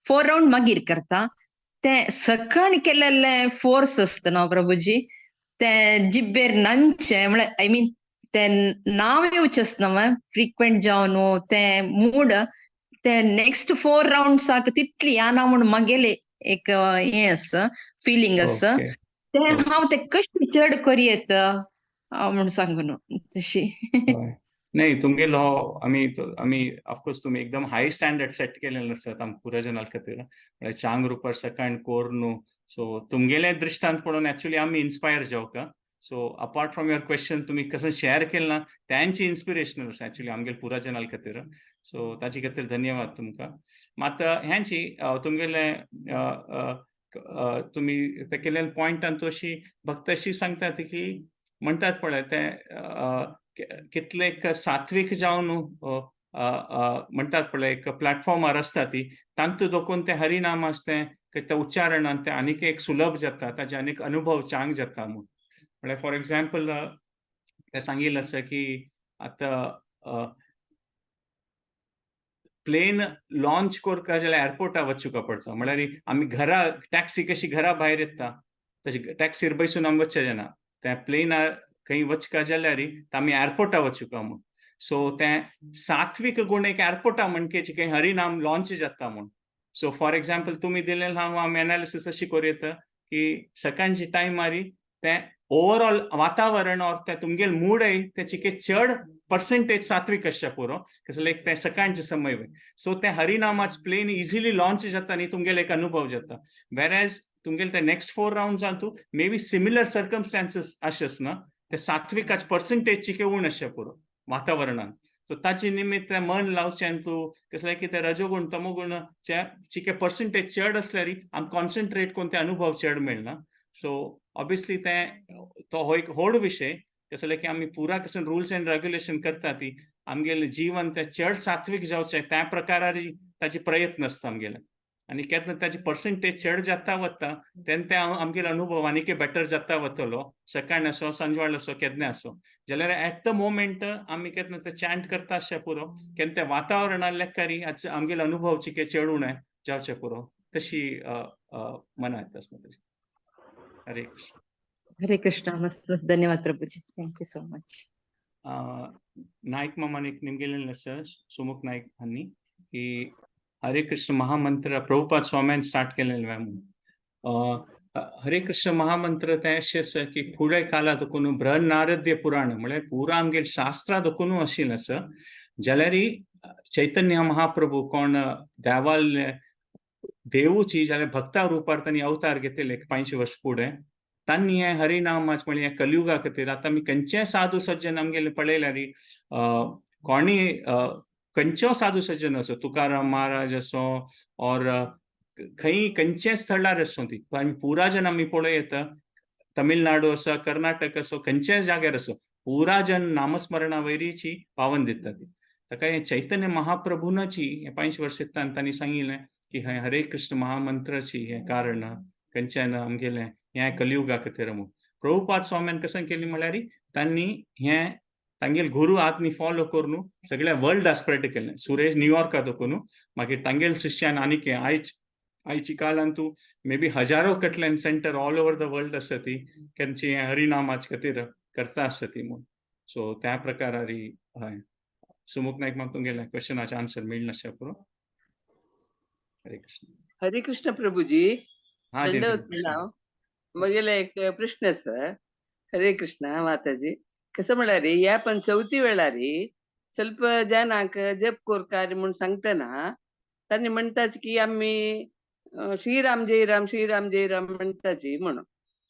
4 राउंड मागीर करता ते सकाळ केलेले फोर्स असता न्हू प्रभुजी ते जिब्बेर नंचे म्हळ्यार आय मीन ते नाव येवचें आसना फ्रिक्वेंट जावन ते मूड ते नेक्स्ट 4 राउंड्साक तितली ना म्हूण मागेले एक हे आसा फिलींग आसा ओके ते हांव ते कशें चड करी येता म्हूण सांगून तशी. नाही तुमगेलो आम्ही ऑफकोर्स तुम्ही एकदम हाय स्टँडर्ड सेट केलेले आसात आमकां पुराय जनाल खातीर चांग रुपार सकाळ कोर न्हू सो तुमगेले दृश्टांत पळोवन एक्चुअली आमी इन्स्पायर जावका. So apart from your question तुम्ही कसं शेअर केलं ना त्यांची इन्स्पिरेशनल आसा एक्चुअली आमगेले पुराय जनाल खातीर. सो ताचे खातीर धन्यवाद तुमकां. मात ह्यांची तुमगेले तुम्ही ते केलेले पॉयंटान तो अशी फक्त अशी सांगतात की म्हणतात पळय ते कितलेक सात्विक जावन म्हणतात पळय एक प्लॅटफॉर्मार आसता ती तांतू दोकून ते हरिनाम आसते ते उच्चारणान ते आनीक एक सुलभ जाता ताचे आनीक अनुभव चांग जाता म्हूण म्हळ्यार फॉर एक्झाम्पल ते सांगिल्लें आसा की आतां प्लेन लॉन्च करता जाल्यार एअरपोर्टार वचुका पडटा म्हळ्यार आमी घरा टॅक्सी कशी घरा भायर येता तशी टॅक्सीर बसून आमी वचचें जायना त्या प्लेनार खंय वचका जाल्यार आमी एअरपोर्टार वचुका म्हूण. सो ते सात्विक गुण एक एअरपोर्टार म्हणकेचे खंय हरिनाम लॉन्च जाता म्हूण. सो फॉर एक्झाम्पल तुमी दिलेलें हांव आमी एनालिसीस अशी करूं येता की सकाळची टायमार ते ओवरऑल वातावरण और ते तुमगेल मूड त्याची चड पर्सेंटेज सात्विक आसचे पुरो लायक ते सकाळचे समय सो ते हरिनामाच प्लेन इझिली लॉन्च जाता आनी तुमगेले एक अनुभव जाता वेरएज तुमगेले ते नेक्स्ट 4 राउंड्स तू मे बी सिमिलर सर्कमस्टान्सीस आसच ना ते सात्विकाच पर्सेंटेज चिके उण आसचे पुरो वातावरणान. सो ताचे निमित्त मन लावचें तूं कसलें की ते रजोगुण तमोगुण चिके पर्सेंटेज चड आसल्यार आमकां कॉन्सन्ट्रेट करून ते अनुभव चड मेळना. सो ऑब्वियसली तो हो एक व्हड विशय कसले की आमी पुरा कसन रुल्स एंड रेग्युलेशन करता ती आमगेलें जीवन ते चड सात्विक जावचें त्या प्रकारार ताचे प्रयत्न आसता आमगेले आनी केन्ना ताची पर्सेंटेज चड जाता वता तेन्ना ते आमगेलो अनुभव आनीक बेटर जाता वतलो सकाळ आसो सांजवाळ आसो केन्ना आसो जाल्यार एट द मोमेंट आमी केन्ना ते चॅन्ट करता आसचे पुरो केन्ना ते वातावरणान लेखारी आमगेलो अनुभव चिके चड उणे जावचे पुरो तशी मना येता. हरे कृष्ण. हरे कृष्ण. मस्त धन्यवाद प्रभुजी. Thank you so much. नायक मामान एक निमगेलेलें आसा सुमुख नायक हांणी की हरे कृष्ण महामंत्र प्रभुपाद स्वाम्यान स्टार्ट केलेलें म्हणून हरे कृष्ण महामंत्र ते अशें आसा की फुडें काळा देखून बृहन्नारद्य पुराण म्हळ्यार पुरा आमगेले शास्त्रां देखून आशिल्लें आसा जाल्यार चैतन्य महाप्रभू कोण देवाल देवूची जाल्यार भक्ता रुपार तांणी अवतार घेतले 500 वर्ष फुडें तांणी हे हरिनामाच म्हणजे कलियुगा खातीर आतां आमी खंयचेय साधू सज्जन आमगेले पळयल्यार कोणी खंयचो साधू सज्जन असो तुकाराम महाराज असो और खंय खंयचे स्थळार असो ती आमी पुरा जन आमी पळय येता तमिळनाडू असो कर्नाटक असो खंयच्याय जाग्यार असो पुरा जन नामस्मरणा वयरीची पावन दिता ती ताका हे चैतन्य महाप्रभूनाची हे 500 वर्सांतल्यान तांणी सांगिल्लें की हरे कृष्ण महामंत्राची हे कारण खंयच्यान आमगेले हे कलियुगा खातीर म्हणून प्रभुपाद स्वाम्यान कशें केली म्हळ्यार तांणी हे तांगेल गुरू आत्मी फॉलो करून सगळ्या वर्ल्ड स्प्रेड केलें सुरेश न्यूयॉर्का देखून मागीर तांगेल शिष्यान आनीक आयची काळान तूं मे बी हजारो कटल्यान centre all over the world आसा ती केंची हरिनामाच खातीर करता आसता ती म्हणून सो त्या प्रकारार हय सुमुख नायक म्हाका तुमगेल्या क्वेश्चनाचे आन्सर मेळनाशें पुरो. हरे कृष्ण. हरे कृष्ण प्रभुजी. हाँ जी दंडवत प्रणाम. म्हगेले एक प्रश्न आसा. हरे कृष्ण माताजी. कसं म्हणल्यार रे ह्या पण चवथी वेळार रे ಸ್ವಲ್ಪ जाणांक जप कोरकार म्हूण सांगतना तांणी म्हणटाच की आमी श्रीराम जय राम म्हणटाची म्हणून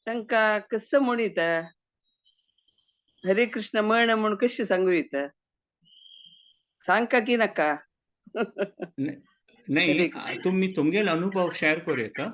तांकां कसं म्हणिता हरे कृष्ण म्हण कशी सांगू येता सांगका की नाका नाही तुम्ही तुमगेल अनुभव शेअर करूं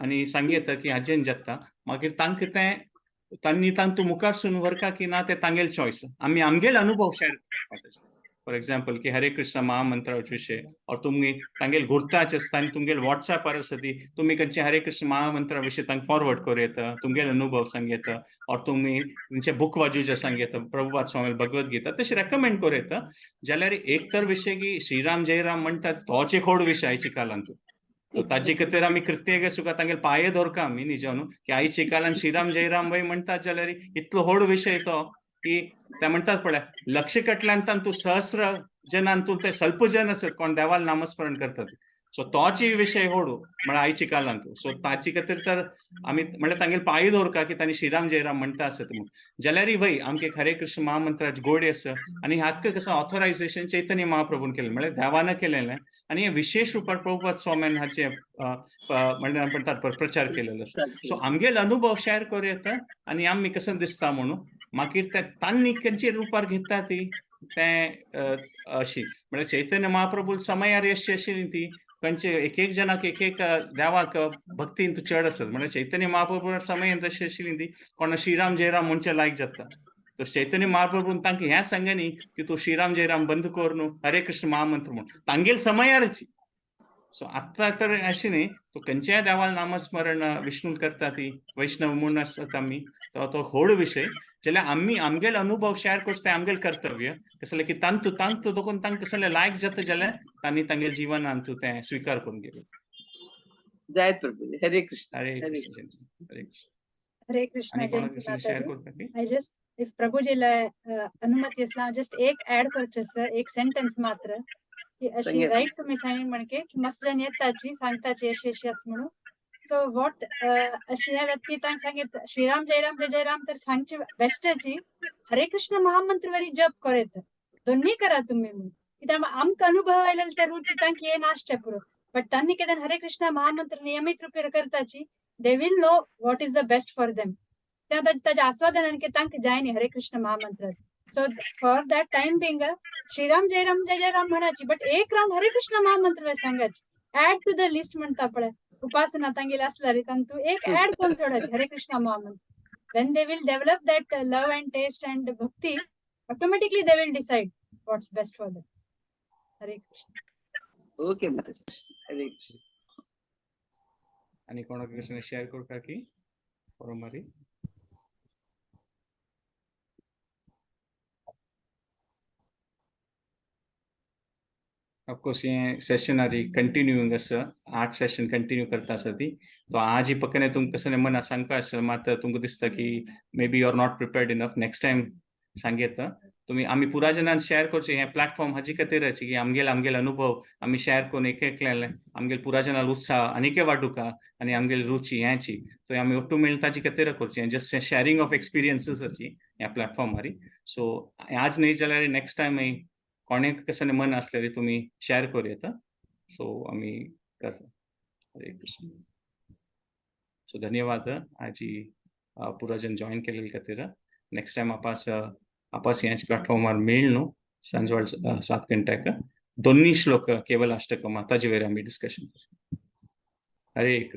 आणि सांगता की आजेन जाता मागीर तांकां तें तांणी तूं मुखार सुन व्हरका की ना ते तांगेल चॉयस आमी आमगेल अनुभव शेअर करता फॉर एग्जाम्पल की हरे कृष्ण महामंत्र विषय और तुम्ही तांगेल गुर्ताच आसता आनी तुमगेल व्हॉट्सएपार आसा ती तुम्ही खंयचे हरे कृष्ण महामंत्र विषय तांकां फॉरवर्ड करूं येता तुमगेल अनुभव सांगता और तुम्ही तुमचे बुक वाजूचे सांगता प्रभुपाद स्वामी भगवद्गीता तशें रेकमेंड करूं येता जाल्यार एक तर विषय की श्रीराम जय राम म्हणटात तोच एक व्हड विशय आयच्या काळांत तो ताजे खातीर आमी कृत्येक सुद्धा तांगेल पाये धरका आमी न्ही न्हू की आयच्या काळान श्रीराम जयराम वय म्हणटात जाल्यार इतलो व्हड विशय तो की ते म्हणटात पळय लक्ष कटल्यांत तूं सहस्र जनान तूं ते स्वल्प जन आसत कोण देवाल नामस्मरण करतात सो तोच विशय व्हडू म्हळ्यार आयच्या काळांत सो ताचे खातीर तर आमी म्हळ्यार तांगेल पाये धरका की तांणी श्रीराम जयराम म्हणटा आसत म्हणून जाल्यार वय आमचे हरे कृष्ण महामंत्राची गोडी आसा आनी हाका कसं ऑथरायझेशन चैतन्य महाप्रभून केलें म्हळ्यार देवान केलेलें आनी हे विशेष रुपार प्रभुपाद स्वामीन हाचे म्हणटात प्रचार केलेलो आसा सो आमगेल अनुभव शेअर करूं येता आनी आमी कसं दिसता म्हणून मागीर ते तांणी खंयचे रुपार घेता ती ते अशी म्हळ्यार चैतन्य महाप्रभू समयार अशी आशिल्ली ती खंयचे एक जनाक एक देवाक भक्तीन चड आसत म्हळ्यार चैतन्य महाप्रभू समयान तशी आशिल्ली ती कोण श्रीराम जयराम म्हणचे लायक जाता तो चैतन्य महाप्रभून तांकां हें सांगे न्ही की तूं श्रीराम जयराम बंद कर न्हू हरे कृष्ण महामंत्र म्हूण तांगेल समयारची सो आत्ता तर अशें न्ही तो खंयच्याय देवाल नामस्मरण विष्णू करता ती वैष्णव म्हूण आसतात आमी तो व्हड विशय जाल्यार आमी आमगेल अनुभव शेअर करता आमगेल कर्तव्य कसलें की तांतू देखून तांकां कसलें लायक जाता जाल्यार तांणी तांगेल जिवनांत तें स्विकार करून घेवं जायत प्रभू हरे कृष्ण हरे कृष्ण हरे कृष्ण हरे कृष्ण आनी कोणाक जय शेअर करता की I just, if प्रभुजीला अनुमती असला जस्ट एक ऍड करचे सर एक सेंटेन्स मात्र की अशी सांगेल. राईट तुम्ही सांगेन म्हणके की मस्त जण येताची सांगताची अशी अशी असं म्हणून सो वॉट अशी ह्या व्यक्ती तांक सांगित श्रीराम जय राम तर सांगची बेस्टची हरे कृष्ण महामंत्र वरी जप करेत दोन्ही करा तुम्ही म्हणून कित्याक आमकां अनुभव आयलेले त्या रूटची तांक हे नासचे पुरो बट तांणी केदान हरे कृष्ण महामंत्र नियमित रुपे करताची they will know what is the best for them त्या ताच्या आस्वादनान की तांक जायनी हरे कृष्ण महामंत्र so for that time being Shriram जय राम म्हणाची बट एक राउंड हरे कृष्ण महामंत्र सांगायची ऍड टू द लिस्ट म्हणता पळय उपासना तांगेली असल्यार तू एक ऍड करून सोडायची हरे कृष्ण महामंत्र then they will develop that love and taste and bhakti automatically they will decide what's best for them hare krishna okay Maharaj हरे कृष्ण आणि कोणाक कसं शेअर करता की परमारी ऑफकोर्स ये सेशन आरी कंटिन्यूइंग आसा 8 सेशन कंटिन्यू करता आसा ती तो आज ही पक्कने तुमकां कसं मन सांगता आसता मात तुमकां दिसता की may be you are not prepared enough next time सांगेता तुम्ही आम्ही पुराजनान शेअर करचे हे प्लॅटफॉर्म हाजी खातीर की आमगेल अनुभव आम्ही शेअर करून एकलें आमगेल पुराजनाल उत्साह आनीक वाडूका आनी आमगेल रुची ह्याची तो आमी ओट्टू मेळून ताजी खातीर करची जस्ट शेअरिंग ऑफ एक्सपिरियन्सीस अशी ह्या प्लॅटफॉर्मार सो आज न्ही जाल्यार नेक्स्ट टाइम कोणेक कसं मन असल्यार तुम्ही शेअर करूं येता सो आमी करता हरे कृष्ण सो धन्यवाद आजी पुराजन जॉइन केलेले खातीर नेक्स्ट टाइम आपास ह्याच प्लॅटफॉर्मार मेळ न्हू सांजवाळ 7 घंट्याक दोन्ही श्लोक केवल अष्टकमा ताजे वयर आमी डिस्कशन करया हरे कृष्ण